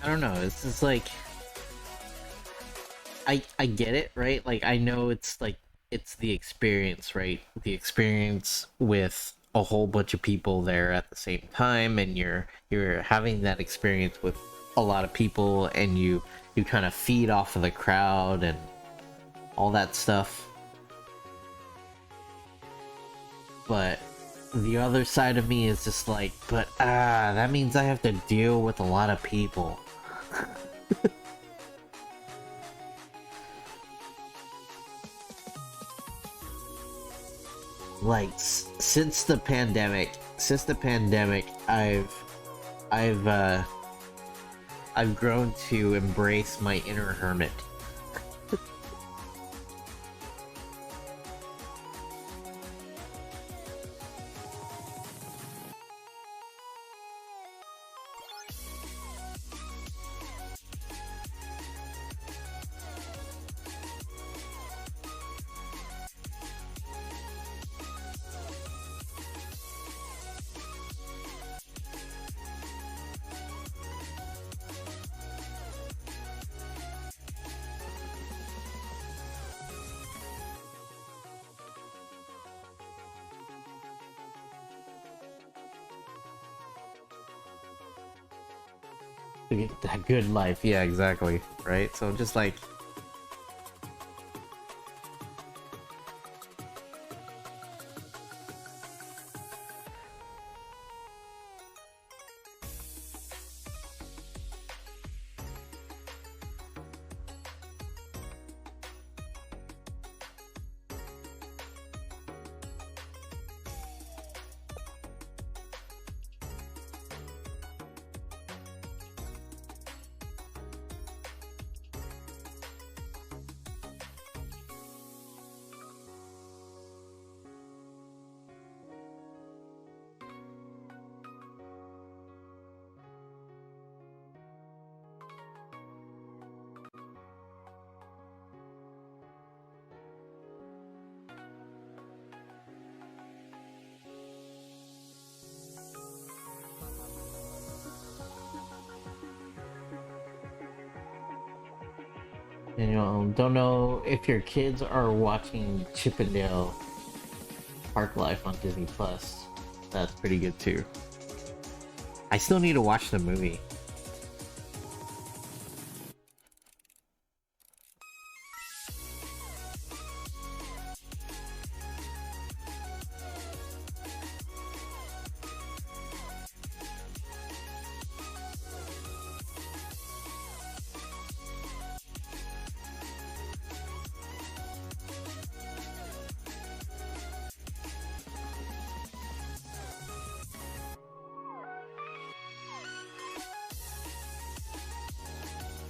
I don't know, it's just like... I get it, right? Like, I know it's like, it's the experience, right? The experience with a whole bunch of people there at the same time, and you're having that experience with a lot of people, and you kind of feed off of the crowd and all that stuff. But the other side of me is just like, but that means I have to deal with a lot of people. Like, since the pandemic, I've grown to embrace my inner hermit. To get that good life, yeah, exactly, right? So just like... And don't know if your kids are watching Chippendale Park Life on Disney Plus. That's pretty good too. I still need to watch the movie.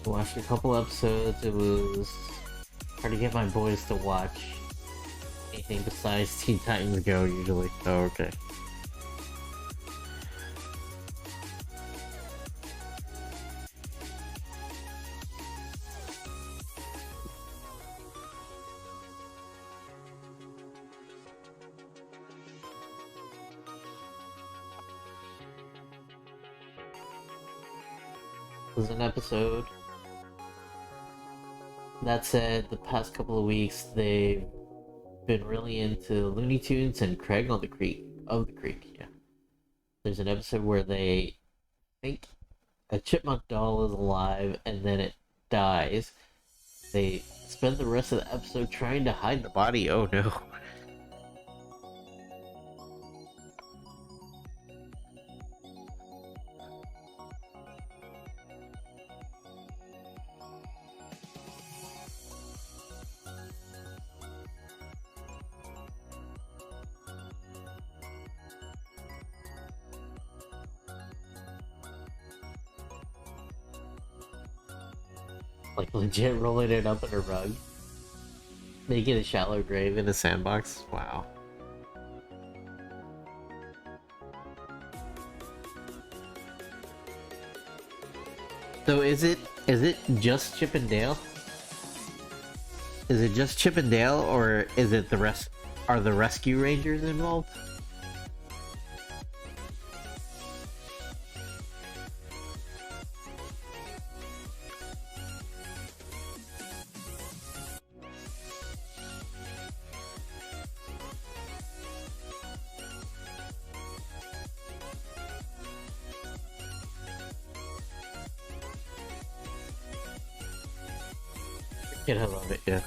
Watched a couple episodes. It was hard to get my boys to watch anything besides Teen Titans Go usually. Oh, okay. Was an episode. That said, the past couple of weeks they've been really into Looney Tunes and Craig on the Creek of the Creek. Yeah, there's an episode where they think a chipmunk doll is alive and then it dies. They spend the rest of the episode trying to hide the body. Oh no. Like legit rolling it up in a rug. Making a shallow grave in a sandbox. Wow. So is it just Chip and Dale? Is it just Chip and Dale, or is it the rest? Are the Rescue Rangers involved? Yeah, I love it. Yeah.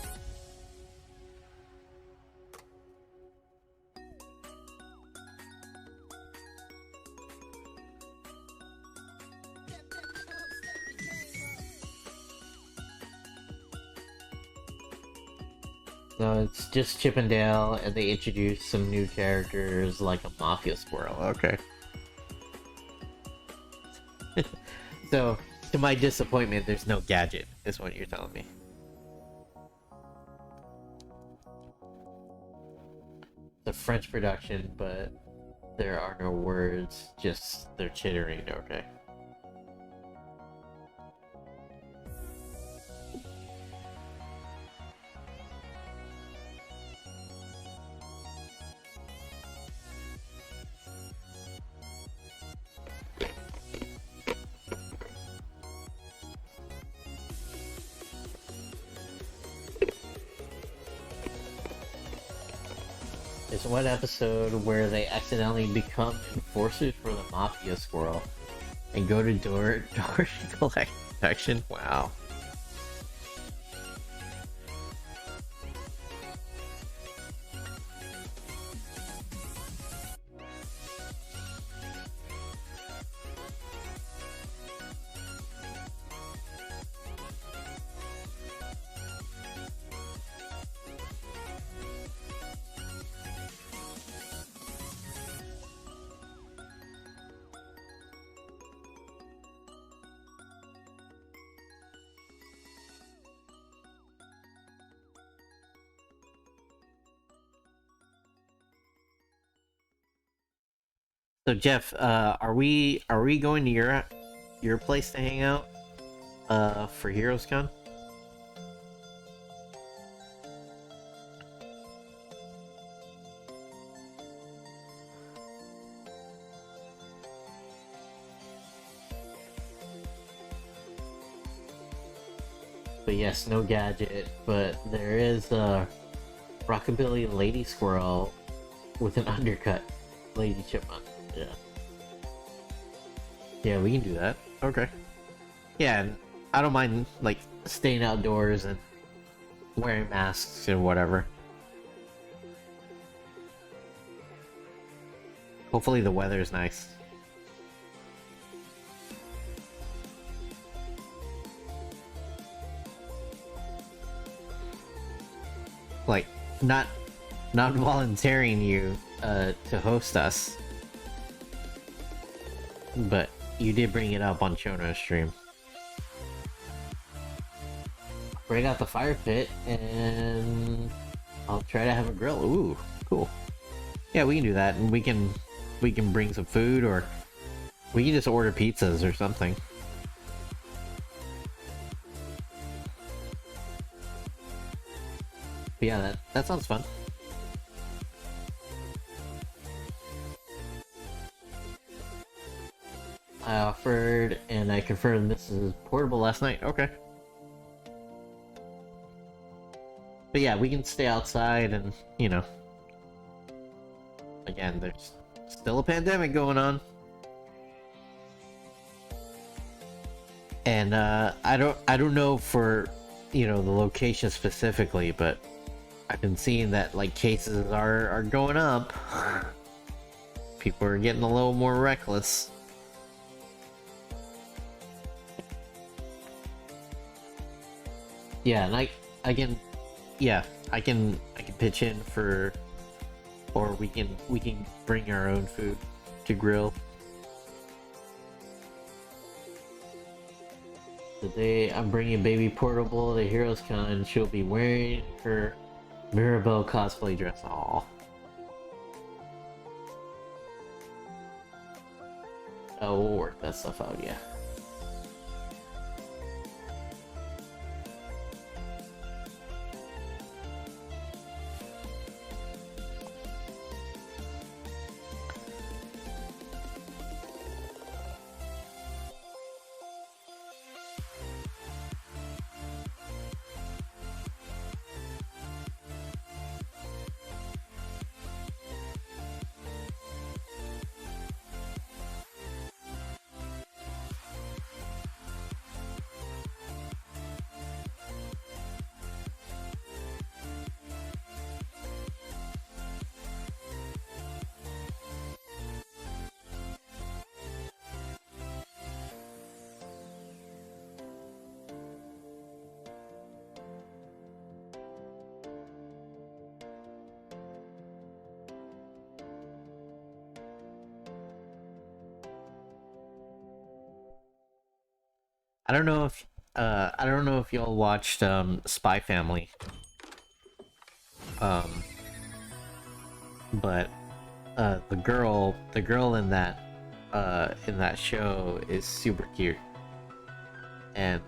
No, it's just Chip and Dale, and they introduce some new characters like a mafia squirrel. Okay. So, to my disappointment, there's no gadget, is what you're telling me. It's a French production, but there are no words, just they're chittering. Okay. There's one episode where they accidentally become enforcers for the mafia squirrel and go to door to collect protection. Wow. So Jeff, are we going to your place to hang out for Heroes Con? But yes, no gadget. But there is a rockabilly lady squirrel with an undercut lady chipmunk. Yeah. Yeah, we can do that. Okay. Yeah, and I don't mind like staying outdoors and wearing masks and whatever. Hopefully the weather is nice. Like, not volunteering you to host us, but you did bring it up on Chono's stream. Break out the fire pit and I'll try to have a grill. Ooh, cool. Yeah, we can do that, and we can bring some food, or we can just order pizzas or something. But yeah, that sounds fun. I offered and I confirmed this is portable last night. Okay. But yeah, we can stay outside and, you know. Again, there's still a pandemic going on. And I don't know for, you know, the location specifically, but I've been seeing that like cases are going up. People are getting a little more reckless. Yeah, and I can pitch in for, or we can bring our own food to grill. Today I'm bringing baby portable to Heroes Con. She'll be wearing her Mirabelle cosplay dress. Aww. Oh, we'll work that stuff out, yeah. I don't know if y'all watched Spy Family. But the girl in that show is super cute. And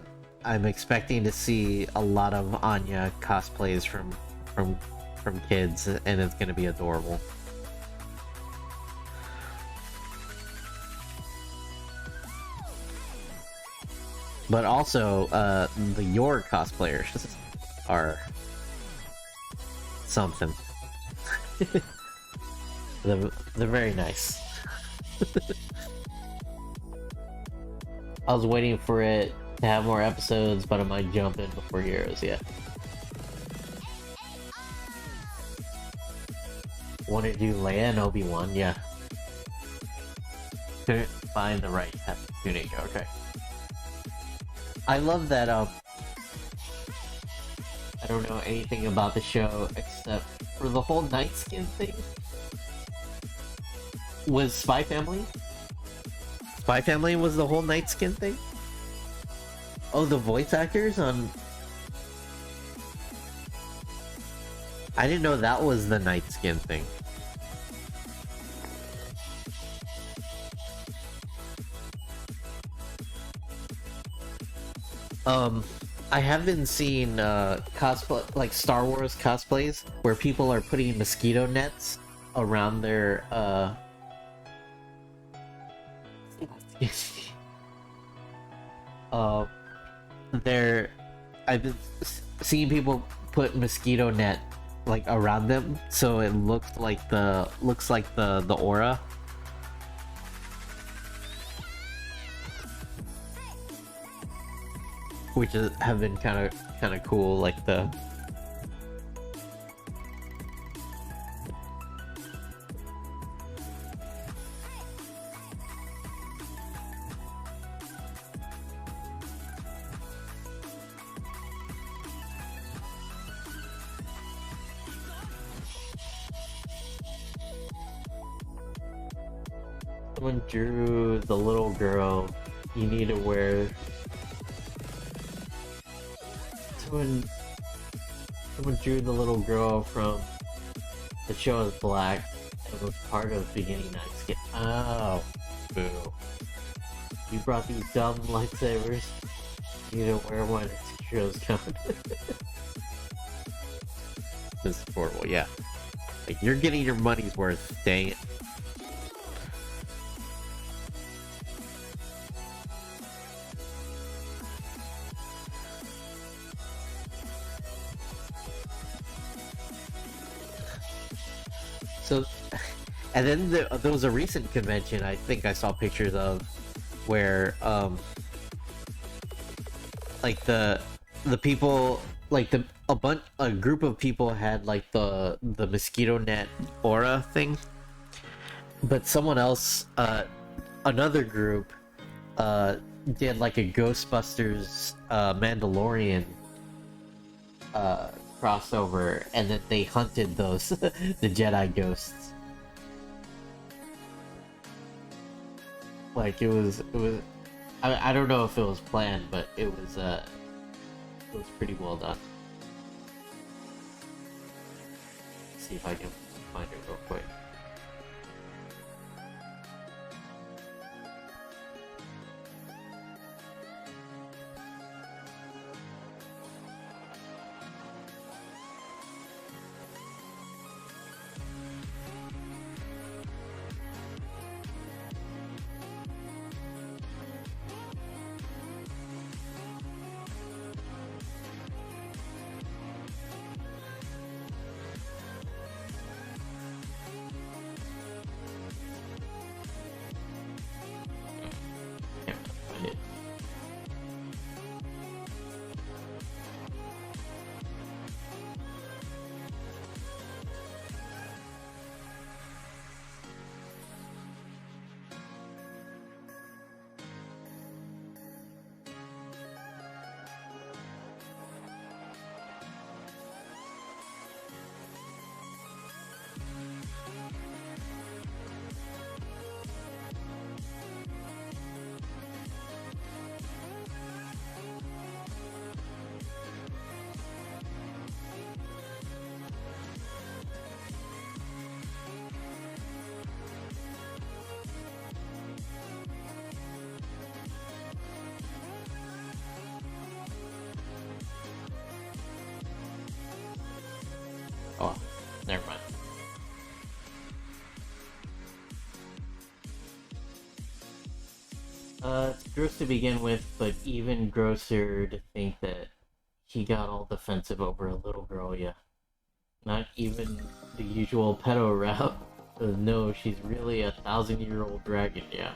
I'm expecting to see a lot of Anya cosplays from kids, and it's gonna be adorable. But also, the Yor cosplayers are something. They're very nice. I was waiting for it to have more episodes, but I might jump in before Heroes, yeah. Want to do Leia and Obi-Wan, yeah. Couldn't find the right tunic, okay. I love that, I don't know anything about the show except for the whole night skin thing. Was Spy Family? Spy Family was the whole night skin thing? Oh, the voice actors on... I didn't know that was the night skin thing. I have been seeing cosplay, like Star Wars cosplays, where people are putting mosquito nets around their their I've been seeing people put mosquito net like around them, so it looks like the aura. Which have been kind of cool, like the. Someone drew the little girl. You need to wear. Someone drew the little girl from the show is black. It was part of beginning night skin. Oh, boo! You brought these dumb lightsabers. You need to wear one. It's Heroes coming. This is horrible. Yeah, like you're getting your money's worth. Dang it. So, and then there was a recent convention I think I saw pictures of where like the people like a group of people had like the mosquito net aura thing, but someone else another group did like a Ghostbusters Mandalorian crossover, and then they hunted those the Jedi ghosts. Like it was I don't know if it was planned, but it was pretty well done. Let's see if I can find it real quick. Oh, never mind. It's gross to begin with, but even grosser to think that he got all defensive over a little girl, yeah. Not even the usual pedo route. No, she's really a 1,000-year-old dragon, yeah.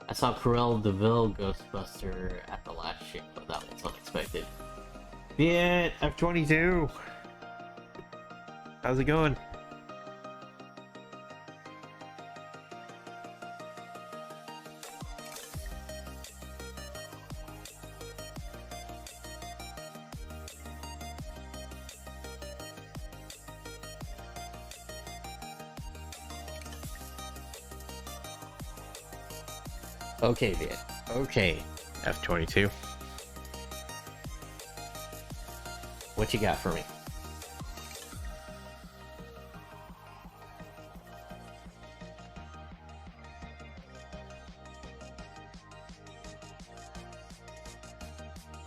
I saw Cruella DeVille Ghostbuster at the last show, but that was unexpected. Yeah, F22! How's it going? Okay, Viet. Okay, F22. What you got for me?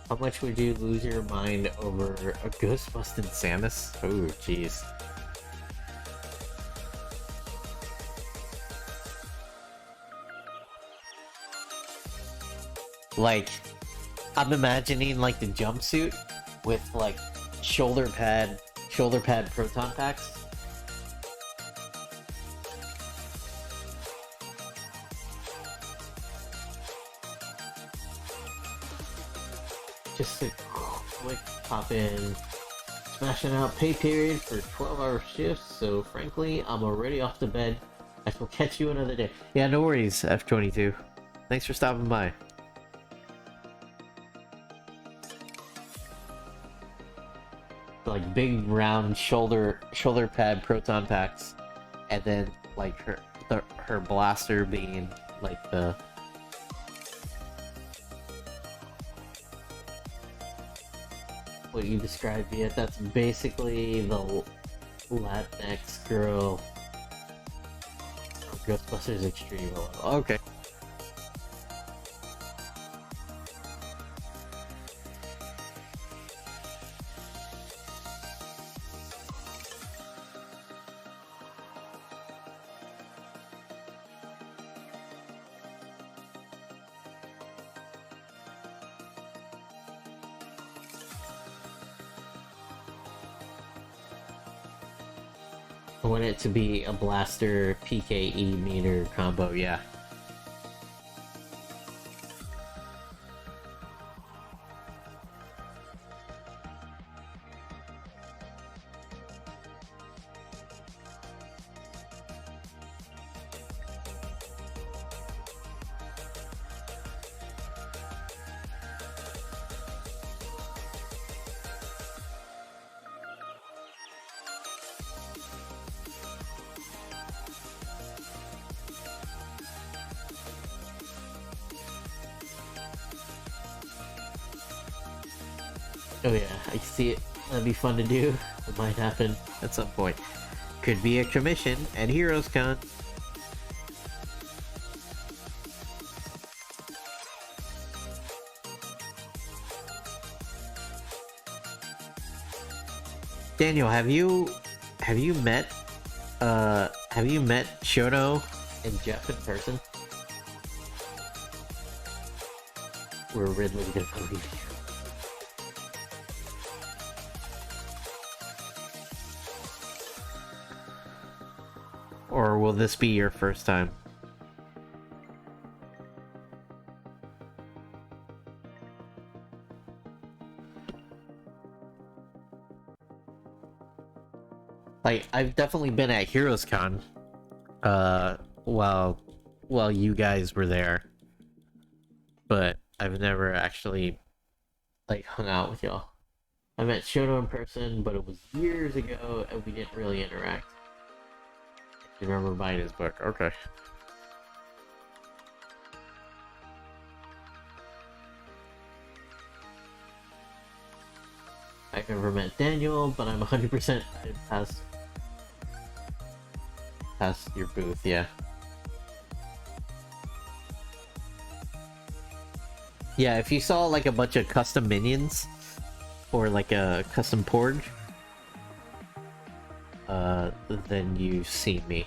How much would you lose your mind over a Ghostbusting Samus? Oh, jeez. Like, I'm imagining like the jumpsuit with like shoulder pad proton packs. Just a quick pop in, smashing out pay period for 12-hour shifts, so frankly, I'm already off to bed. I shall catch you another day. Yeah, no worries, F22. Thanks for stopping by. Like big round shoulder pad proton packs, and then like her blaster being like the what you described yet. That's basically the Latinx girl from Ghostbusters Extreme. Okay. I want it to be a blaster PKE meter combo, yeah. Oh yeah, I see it. That'd be fun to do. It might happen at some point. Could be a commission at Heroes Con. Daniel, have you met Shoto and Jeff in person? We're Ridley gonna believe you. Or will this be your first time? Like, I've definitely been at Heroes Con, while you guys were there, but I've never actually, like, hung out with y'all. I met Shoto in person, but it was years ago, and we didn't really interact. You remember buying his book? Okay. I've never met Daniel, but I'm 100% past your booth, yeah. Yeah, if you saw like a bunch of custom minions, or like a custom porg, then you've seen me.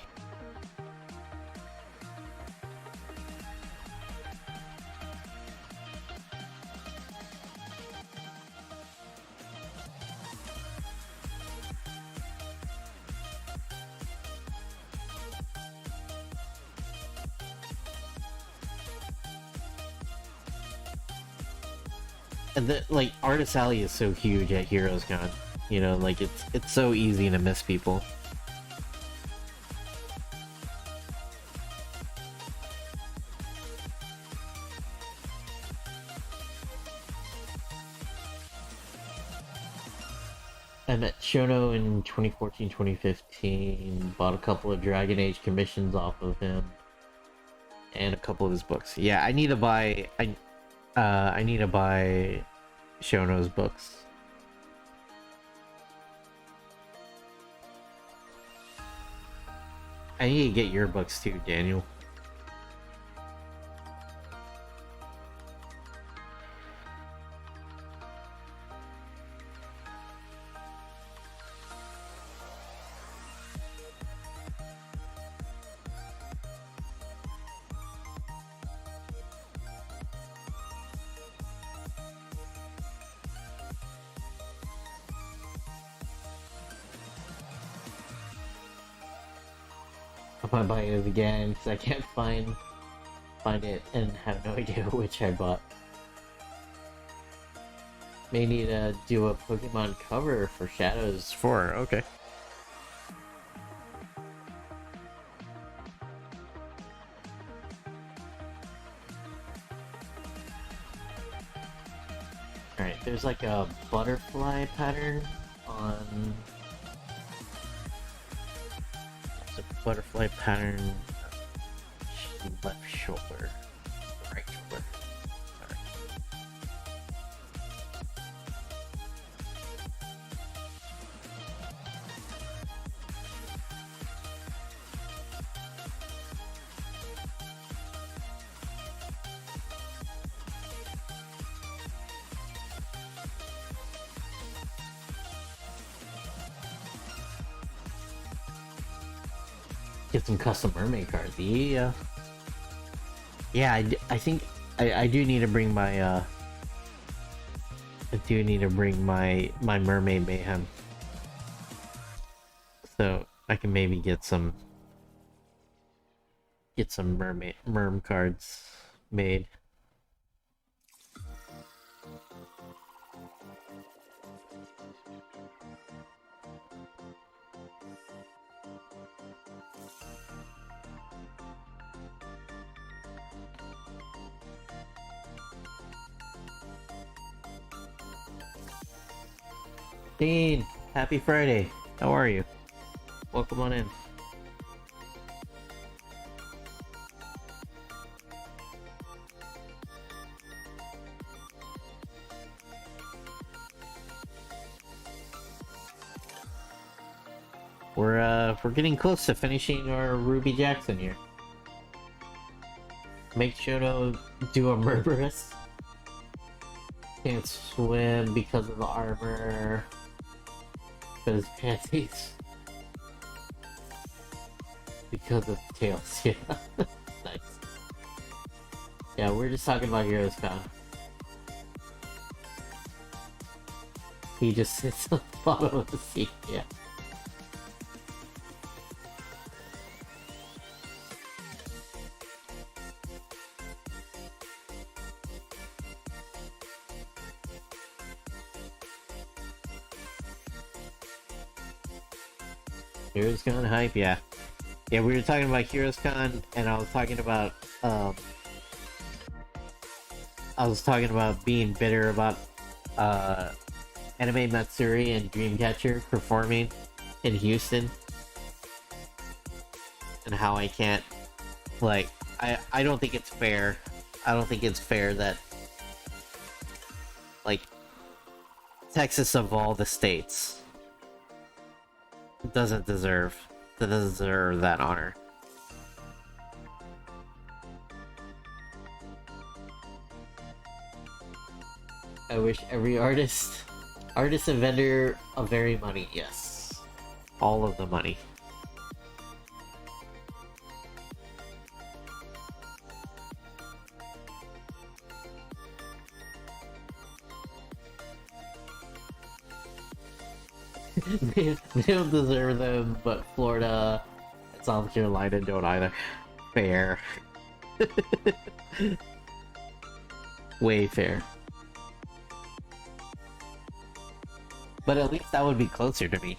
And the, like, Artist Alley is so huge at Heroes Con. You know, like, it's so easy to miss people. I met Shono in 2014, 2015, bought a couple of Dragon Age commissions off of him, and a couple of his books. Yeah, I need to buy Shono's books. I need to get your books too, Daniel. my buying it again because I can't find it and have no idea which I bought. May need to do a Pokemon cover for Shadows 4. Okay. Alright, there's like a butterfly pattern on... There's a butterfly pattern left shoulder. Right shoulder. Sorry. Get some custom mermaid cards. Yeah. Yeah, I think I do need to bring my I do need to bring my mermaid mayhem, so I can maybe get some merm cards made. Dean, happy Friday. How are you? Welcome on in. We're getting close to finishing our Ruby Jackson here. Make sure to do a Murderous. Can't swim because of the armor. Because panties. Because of tails, yeah. Nice. Yeah, we're just talking about Heroes Con. He just sits on the bottom of the sea, yeah. Heroes Con hype, yeah. Yeah, we were talking about Heroes Con, and I was talking about being bitter about Anime Matsuri and Dreamcatcher performing in Houston, and how I can't, like, I don't think it's fair. I don't think it's fair that, like, Texas of all the states doesn't deserve that honor. I wish every artist and vendor a very money, yes. All of the money. They don't deserve them, but Florida and South Carolina don't either. Fair. Way fair. But at least that would be closer to me.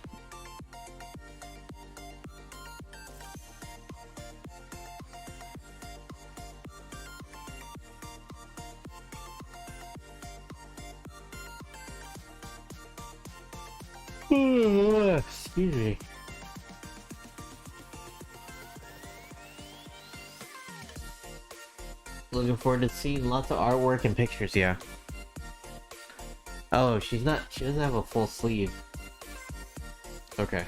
Excuse me. Looking forward to seeing lots of artwork and pictures, yeah. Oh, she doesn't have a full sleeve. Okay.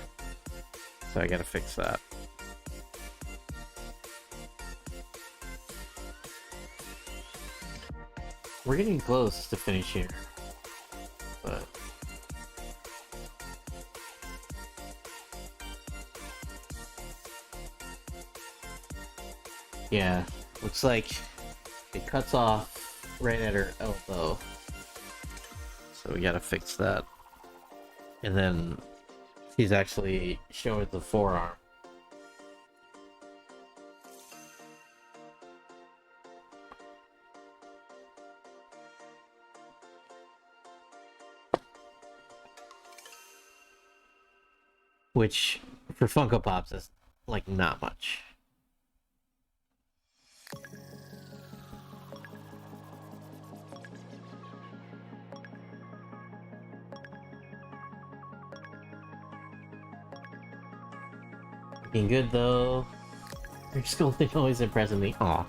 So I gotta fix that. We're getting close to finish here. But yeah, looks like it cuts off right at her elbow. So we gotta fix that. And then she's actually showing the forearm. which for Funko Pops is like not much. Looking good though. Your school thing always impresses me. Aw,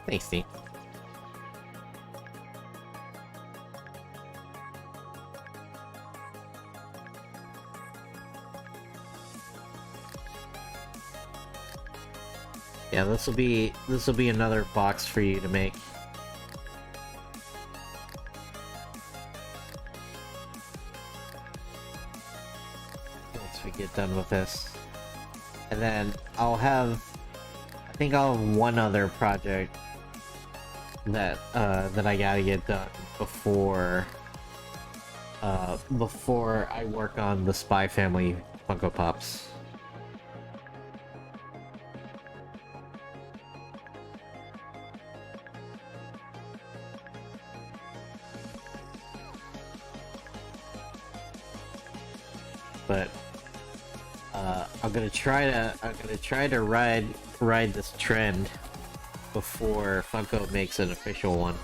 thanks, Steve. Yeah, this will be another box for you to make. Once we get done with this. And then I think I'll have one other project that that I gotta get done before I work on the Spy Family Funko Pops. But I'm gonna try to ride this trend before Funko makes an official one.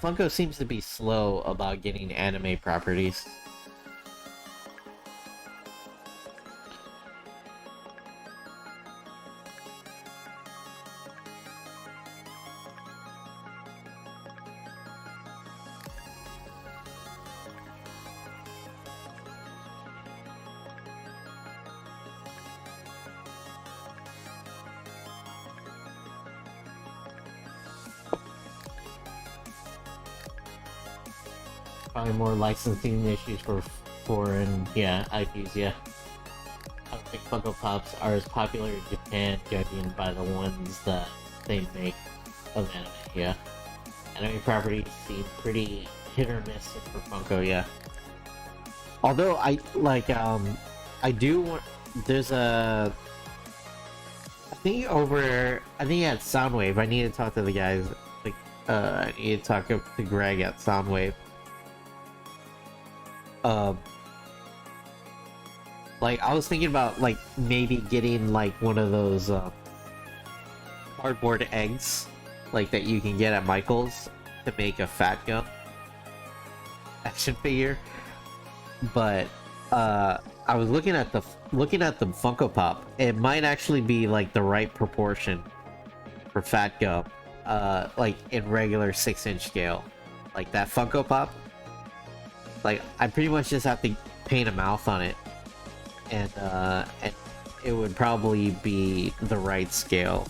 Funko seems to be slow about getting anime properties. Probably more licensing issues for foreign, IPs, yeah. I don't think Funko Pops are as popular in Japan, judging by the ones that they make of anime, yeah. Anime properties seem pretty hit or miss for Funko, yeah. Although I do want, there's a, I think at Soundwave, I need to talk to the guys, I need to talk to Greg at Soundwave. Like, I was thinking about, like, maybe getting, like, one of those, cardboard eggs, like, that you can get at Michael's to make a Fat Gum action figure. But, I was looking at the Funko Pop. It might actually be, like, the right proportion for Fat Gum, like, in regular 6-inch scale. Like, that Funko Pop. Like, I pretty much just have to paint a mouth on it, and it would probably be the right scale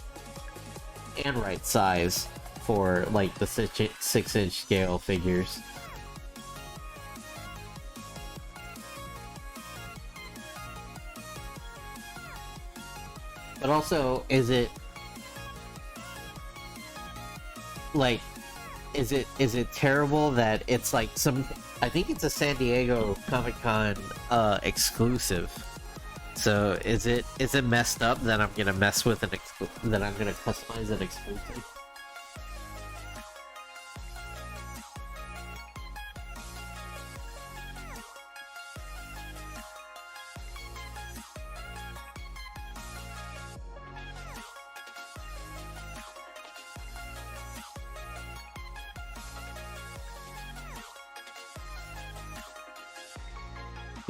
and right size for, like, the 6-inch scale figures. But also, is it terrible that it's like I think it's a San Diego Comic-Con exclusive. So is it messed up that I'm gonna mess with that I'm gonna customize an exclusive?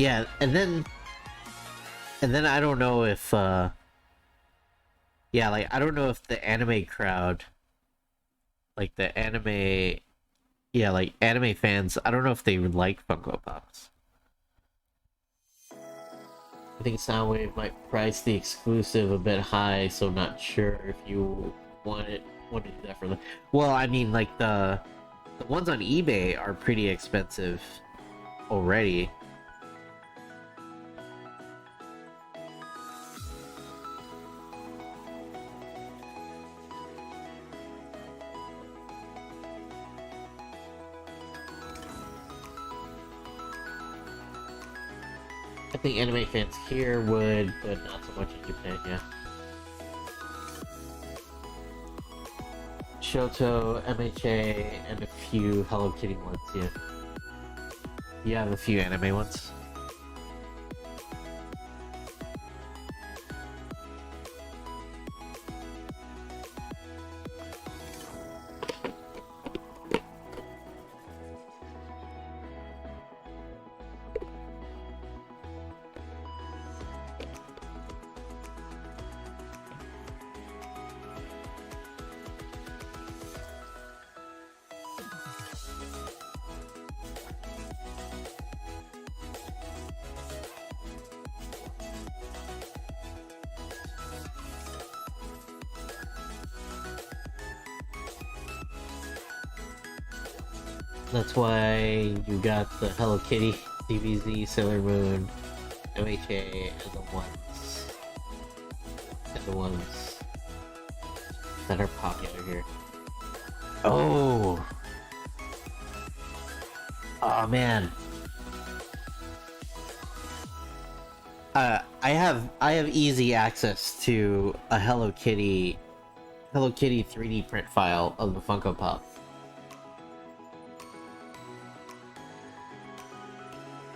Yeah, and then I don't know if I don't know if the anime crowd, like the anime anime fans, I don't know if they would like Funko Pops. I think Soundwave might price the exclusive a bit high, so not sure if you want to do that for them. Well, I mean, like the ones on eBay are pretty expensive already. I think anime fans here would, but not so much in Japan, yeah. Shoto, MHA, and a few Hello Kitty ones, yeah. You have a few anime ones. That's why you got the Hello Kitty, DBZ, Sailor Moon, MHA, and the ones that are popular here. Oh! Oh man. I have easy access to a Hello Kitty 3D print file of the Funko Pop.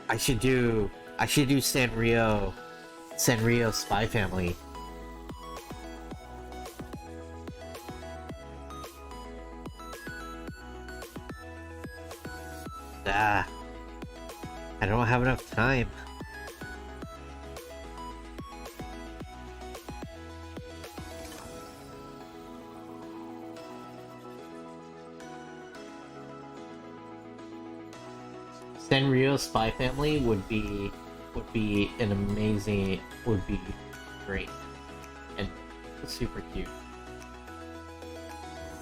I should do Sanrio Spy Family. Ah, I don't have enough time. Sanrio Spy Family would be great and super cute.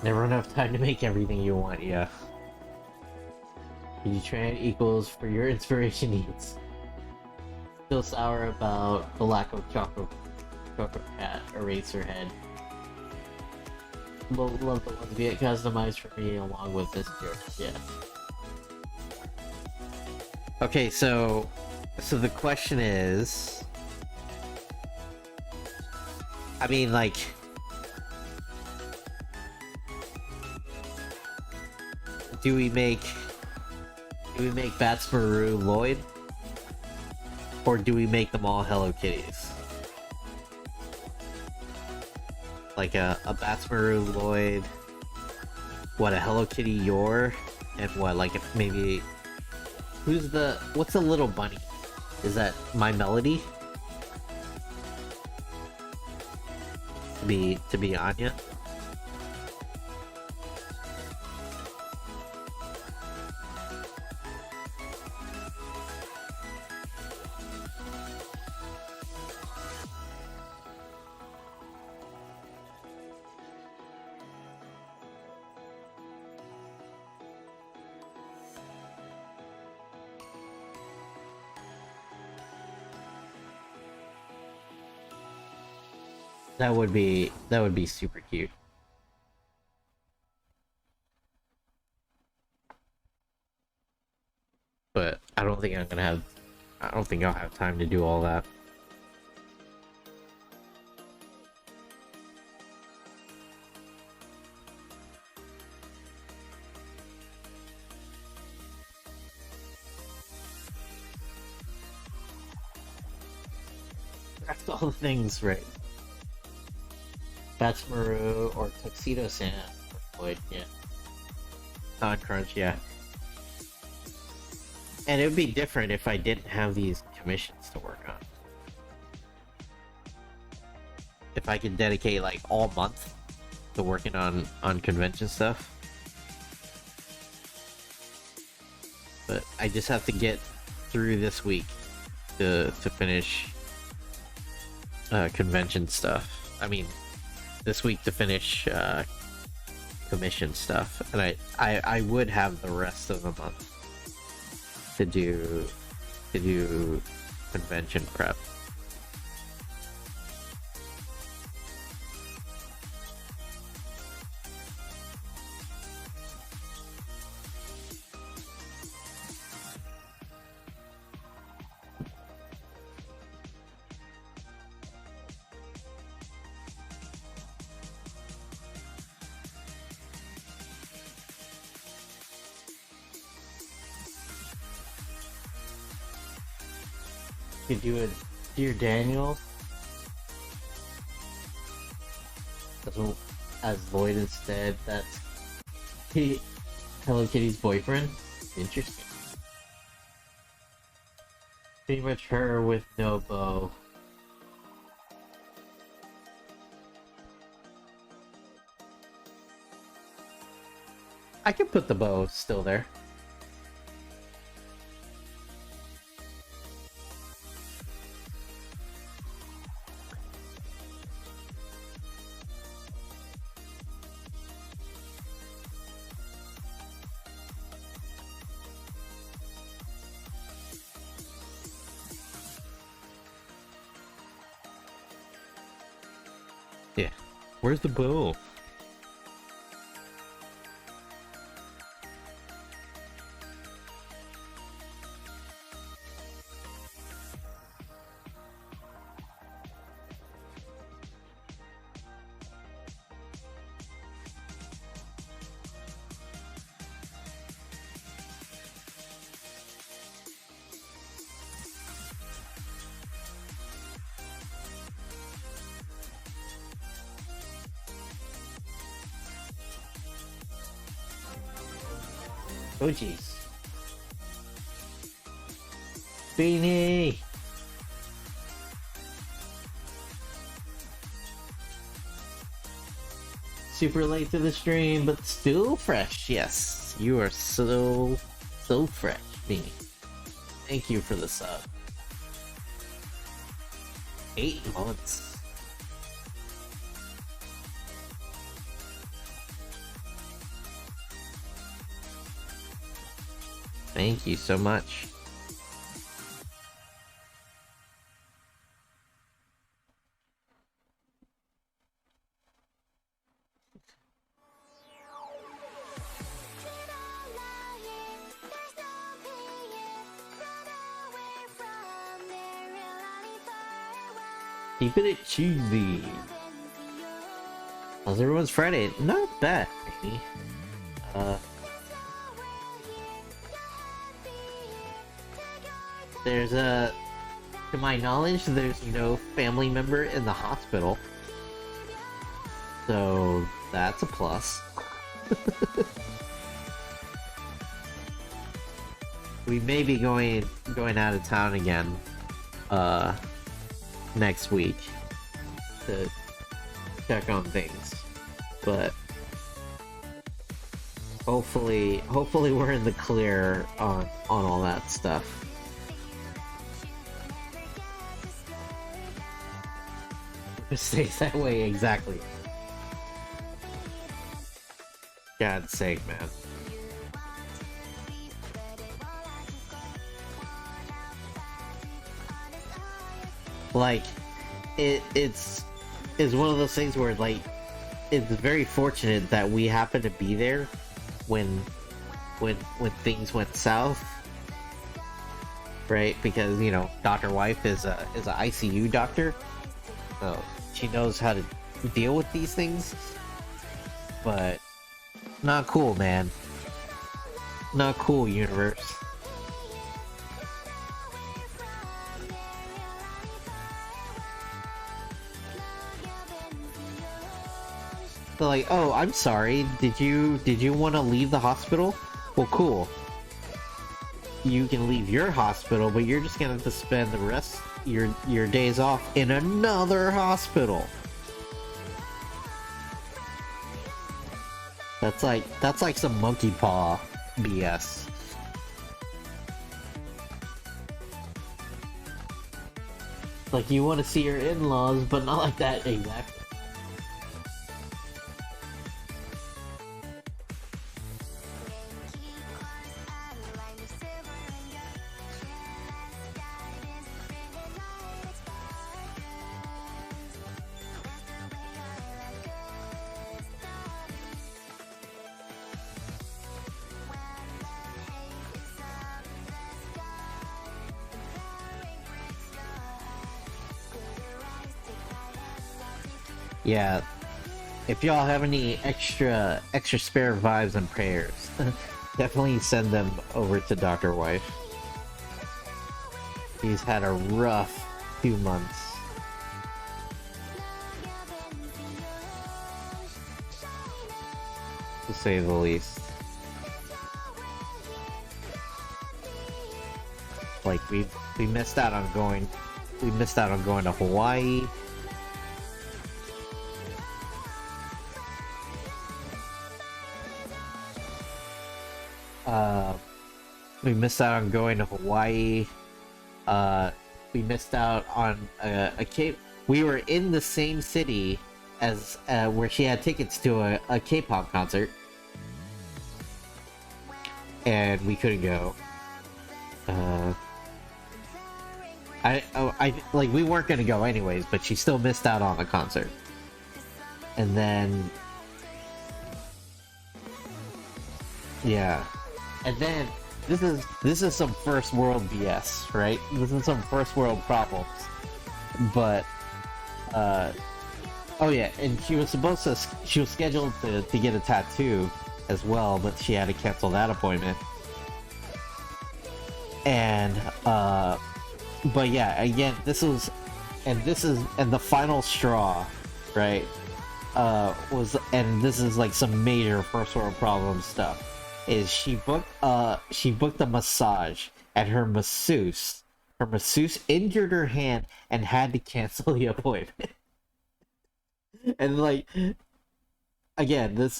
Never enough time to make everything you want, yeah. You trade equals for your inspiration needs. Still sour about the lack of chocolate cat Eraserhead. Love the ones get customized for me along with this joke, yeah. Okay, so the question is, I mean, like, do we make Batsmaru Lloyd, or do we make them all Hello Kitties? Like a Batsmaru Lloyd, what, a Hello Kitty Yor, and what, like maybe. What's the little bunny? Is that My Melody? To be Anya? That would be super cute. But I don't think I'll have time to do all that. That's all the things, right? Batsmaru or Tuxedo Sam or Lloyd, yeah. On Crunch, yeah. And it would be different if I didn't have these commissions to work on. If I could dedicate like all month to working on convention stuff. But I just have to get through this week to finish convention stuff. I mean, this week to finish commission stuff, and I would have the rest of the month to do convention prep. Could do it, Dear Daniel, as Lloyd instead. That's Hello Kitty's boyfriend. Interesting. Pretty much her with no bow. I can put the bow still there. Yeah. Where's the bow? Oh jeez. Beanie! Super late to the stream, but still fresh. Yes, you are so fresh, Beanie. Thank you for the sub. 8 months. Thank you so much. Keeping it cheesy. How's everyone's Friday? Not bad, maybe. There's to my knowledge, there's no family member in the hospital. So that's a plus. We may be going out of town again next week to check on things. But hopefully we're in the clear on all that stuff. It stays that way, exactly. God's sake, man. Like, it's one of those things where, like, it's very fortunate that we happened to be there when things went south, right? Because, you know, Dr. Wife is a ICU doctor, so she knows how to deal with these things. But not cool, man. Not cool, universe. They're like, oh, I'm sorry. Did you want to leave the hospital? Well, cool. You can leave your hospital, but you're just gonna have to spend the rest your days off in another hospital. That's like some monkey paw BS. Like, you want to see your in-laws, but not like that exactly. Yeah, if y'all have any extra spare vibes and prayers, definitely send them over to Dr. Wife. He's had a rough few months, to say the least. Like we missed out on going to Hawaii. We missed out on going to Hawaii. We missed out on a K. We were in the same city as where she had tickets to a K-pop concert, and we couldn't go. I like we weren't gonna go anyways, but she still missed out on the concert. And then, yeah, and then this is some first world BS, right? This is some first world problems. But oh yeah, and she was scheduled to get a tattoo as well, but she had to cancel that appointment. And but yeah, again, this is the final straw, right? And this is like some major first world problem stuff. Is she booked a massage, and her masseuse injured her hand and had to cancel the appointment. And like, again,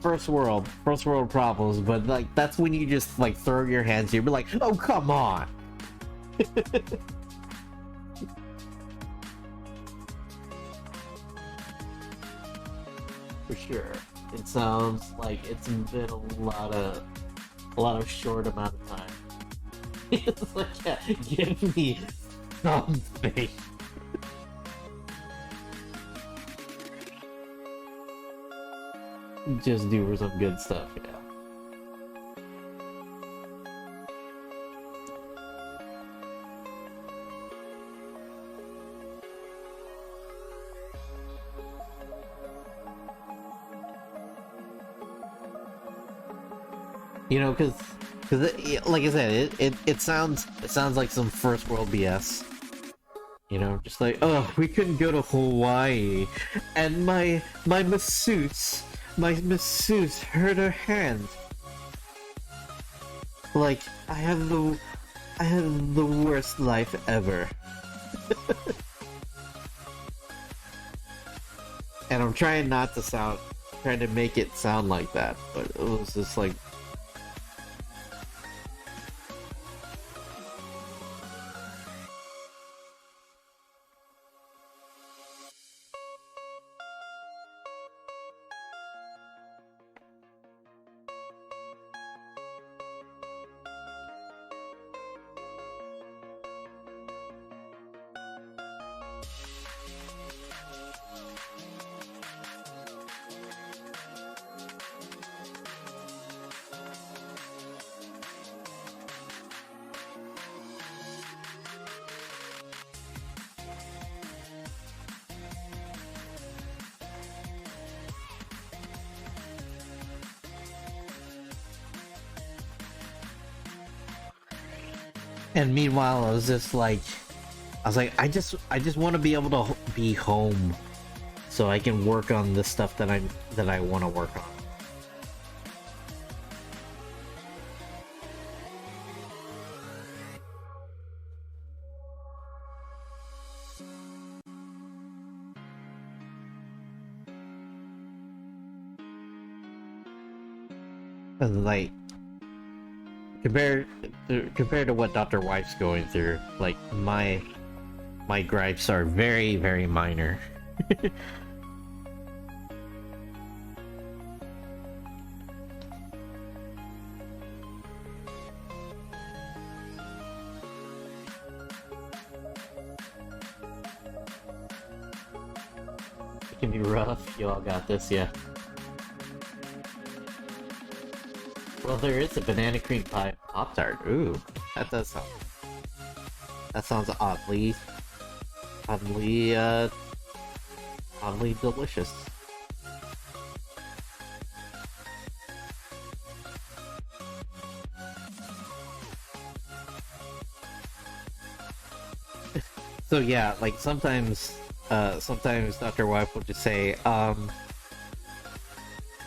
first world problems, but like that's when you just like throw your hands. You'd be like, oh come on. For sure. It sounds like it's been a lot of short amount of time. It's like, yeah, give me something. Just do for some good stuff, yeah. You know, because like I said, it sounds like some first world BS. You know, just like, oh, we couldn't go to Hawaii, and my masseuse hurt her hand. Like, I have the worst life ever. And I'm trying to make it sound like that, but it was just like. And meanwhile, I was like, I just want to be able to be home, so I can work on the stuff that I want to work on. And like, compared to what Dr. Wife's going through, like my gripes are very, very minor. It can be rough. You all got this, yeah. Well, there is a banana cream pie Pop-Tart. Ooh, that does sound. That sounds oddly delicious. So yeah, like sometimes Dr. Wife will just say,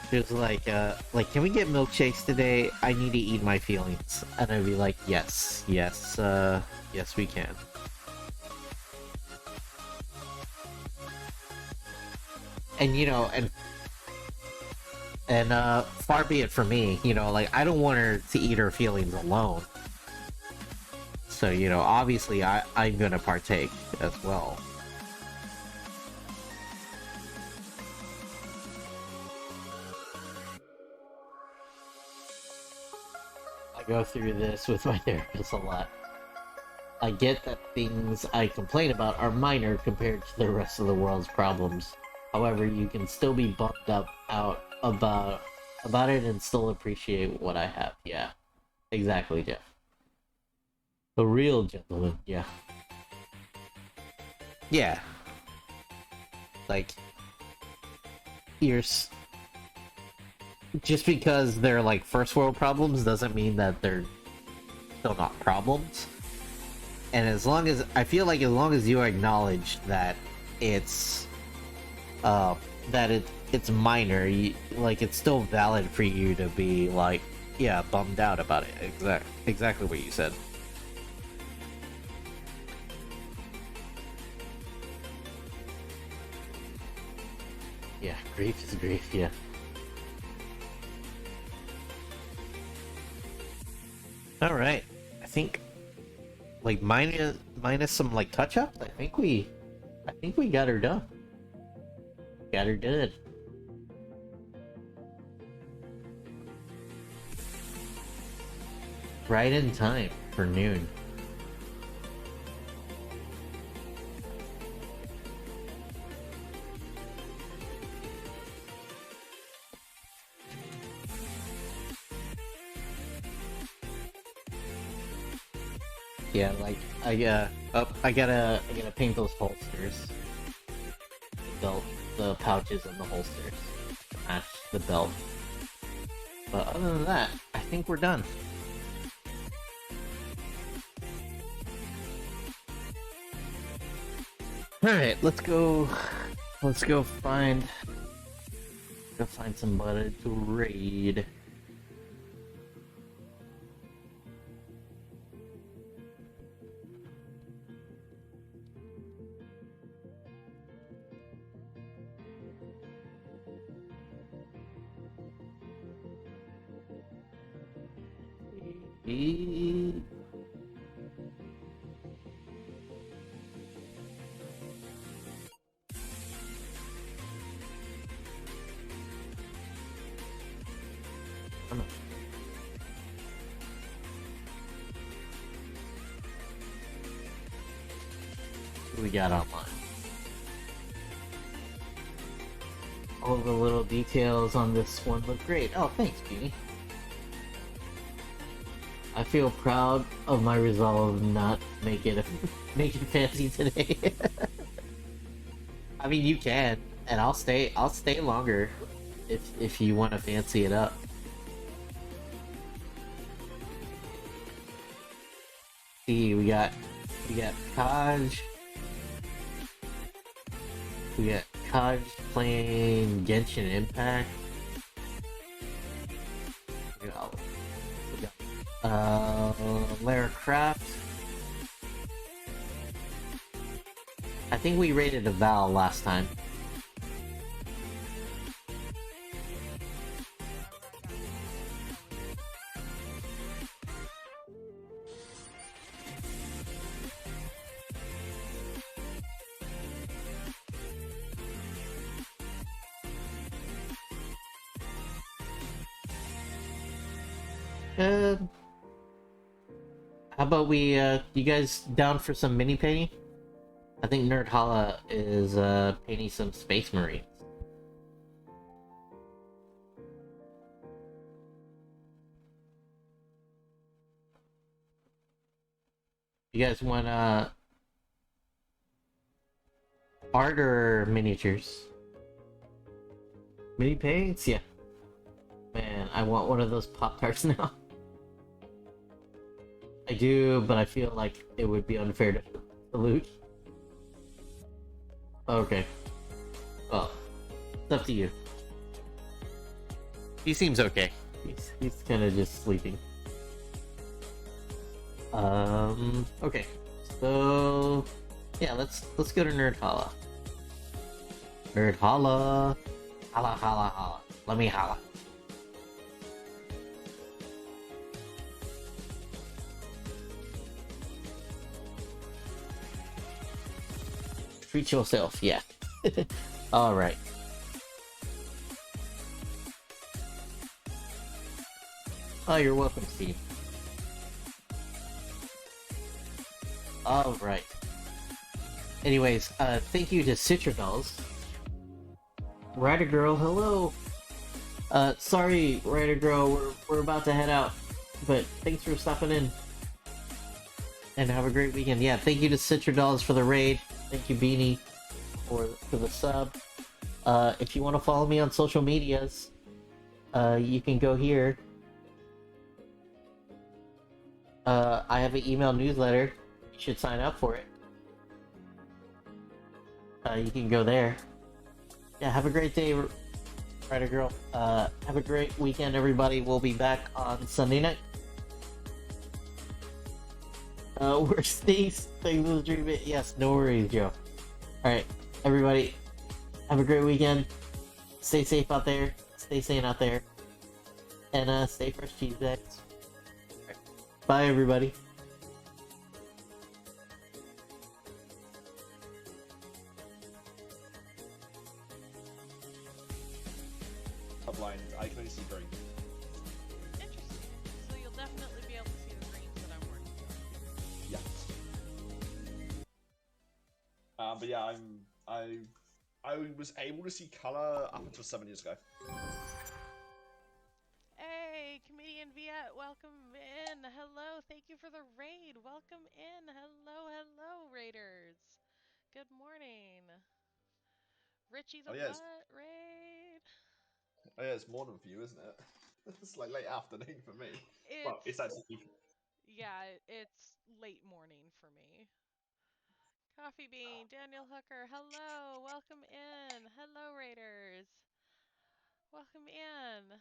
just like, can we get milkshakes today? I need to eat my feelings. And I'd be like, yes, yes we can. And you know, and far be it from me, you know, like I don't want her to eat her feelings alone. So, you know, obviously I'm gonna partake as well. I go through this with my therapist a lot. I get that things I complain about are minor compared to the rest of the world's problems. However, you can still be bummed up out about it and still appreciate what I have. Yeah, exactly, Jeff. A real gentleman, yeah. Yeah. Like, just because they're like first world problems doesn't mean that they're still not problems. And as long as I feel like as long as you acknowledge that it's it's minor, like it's still valid for you to be like, yeah, bummed out about it. Exactly what you said. Yeah, grief is grief, yeah. Alright. I think like minus some like touch ups, I think we got her done. Got her done. Right in time for noon. Yeah, like I gotta paint those holsters. The belt, the pouches and the holsters to match the belt. But other than that, I think we're done. Alright, let's go find somebody to raid. What we got online? All the little details on this one look great. Oh, thanks, Beanie. I feel proud of my resolve not make it fancy today. I mean, you can, and I'll stay longer if you want to fancy it up. See, we got Kaj. We got Kaj playing Genshin Impact. We got Lara Croft. I think we rated a Val last time. How about we, you guys down for some mini painting? I think Nerd Hala is, painting some Space Marines. You guys want, art or miniatures? Mini paints? Yeah. Man, I want one of those Pop-Tarts now. I do, but I feel like it would be unfair to salute. Okay. Well, it's up to you. He seems okay. He's kind of just sleeping. Okay. So yeah, let's go to Nerd Holla. Nerd Holla. Holla holla holla. Let me holla. Treat yourself, yeah. Alright. Oh, you're welcome, Steve. Alright. Anyways, thank you to Citra Dolls. Rider Girl, hello! Sorry, Rider Girl, we're about to head out. But thanks for stopping in. And have a great weekend. Yeah, thank you to Citra Dolls for the raid. Thank you, Beanie, for the sub. If you want to follow me on social medias, you can go here. I have an email newsletter. You should sign up for it. You can go there. Yeah, have a great day, Rider Girl. Have a great weekend, everybody. We'll be back on Sunday night. We're staying with the dream. Yes, no worries, Joe. Alright, everybody. Have a great weekend. Stay safe out there. Stay sane out there. And stay fresh, cheese eggs. Right. Bye, everybody. Blind, I can only see green. Interesting. So you'll definitely be able to see the greens that I'm working on. Yeah. But yeah, I was able to see color up until 7 years ago. Hey, comedian Viet, welcome in. Hello, thank you for the raid. Welcome in. Hello, hello, raiders. Good morning. Richie the Oh yeah, Mutt raid. it's morning for you, isn't it? It's like late afternoon for me. Well, It's it's actually yeah, it's late morning for me. Coffee Bean, Daniel Hooker, hello, welcome in. Hello, raiders. Welcome in.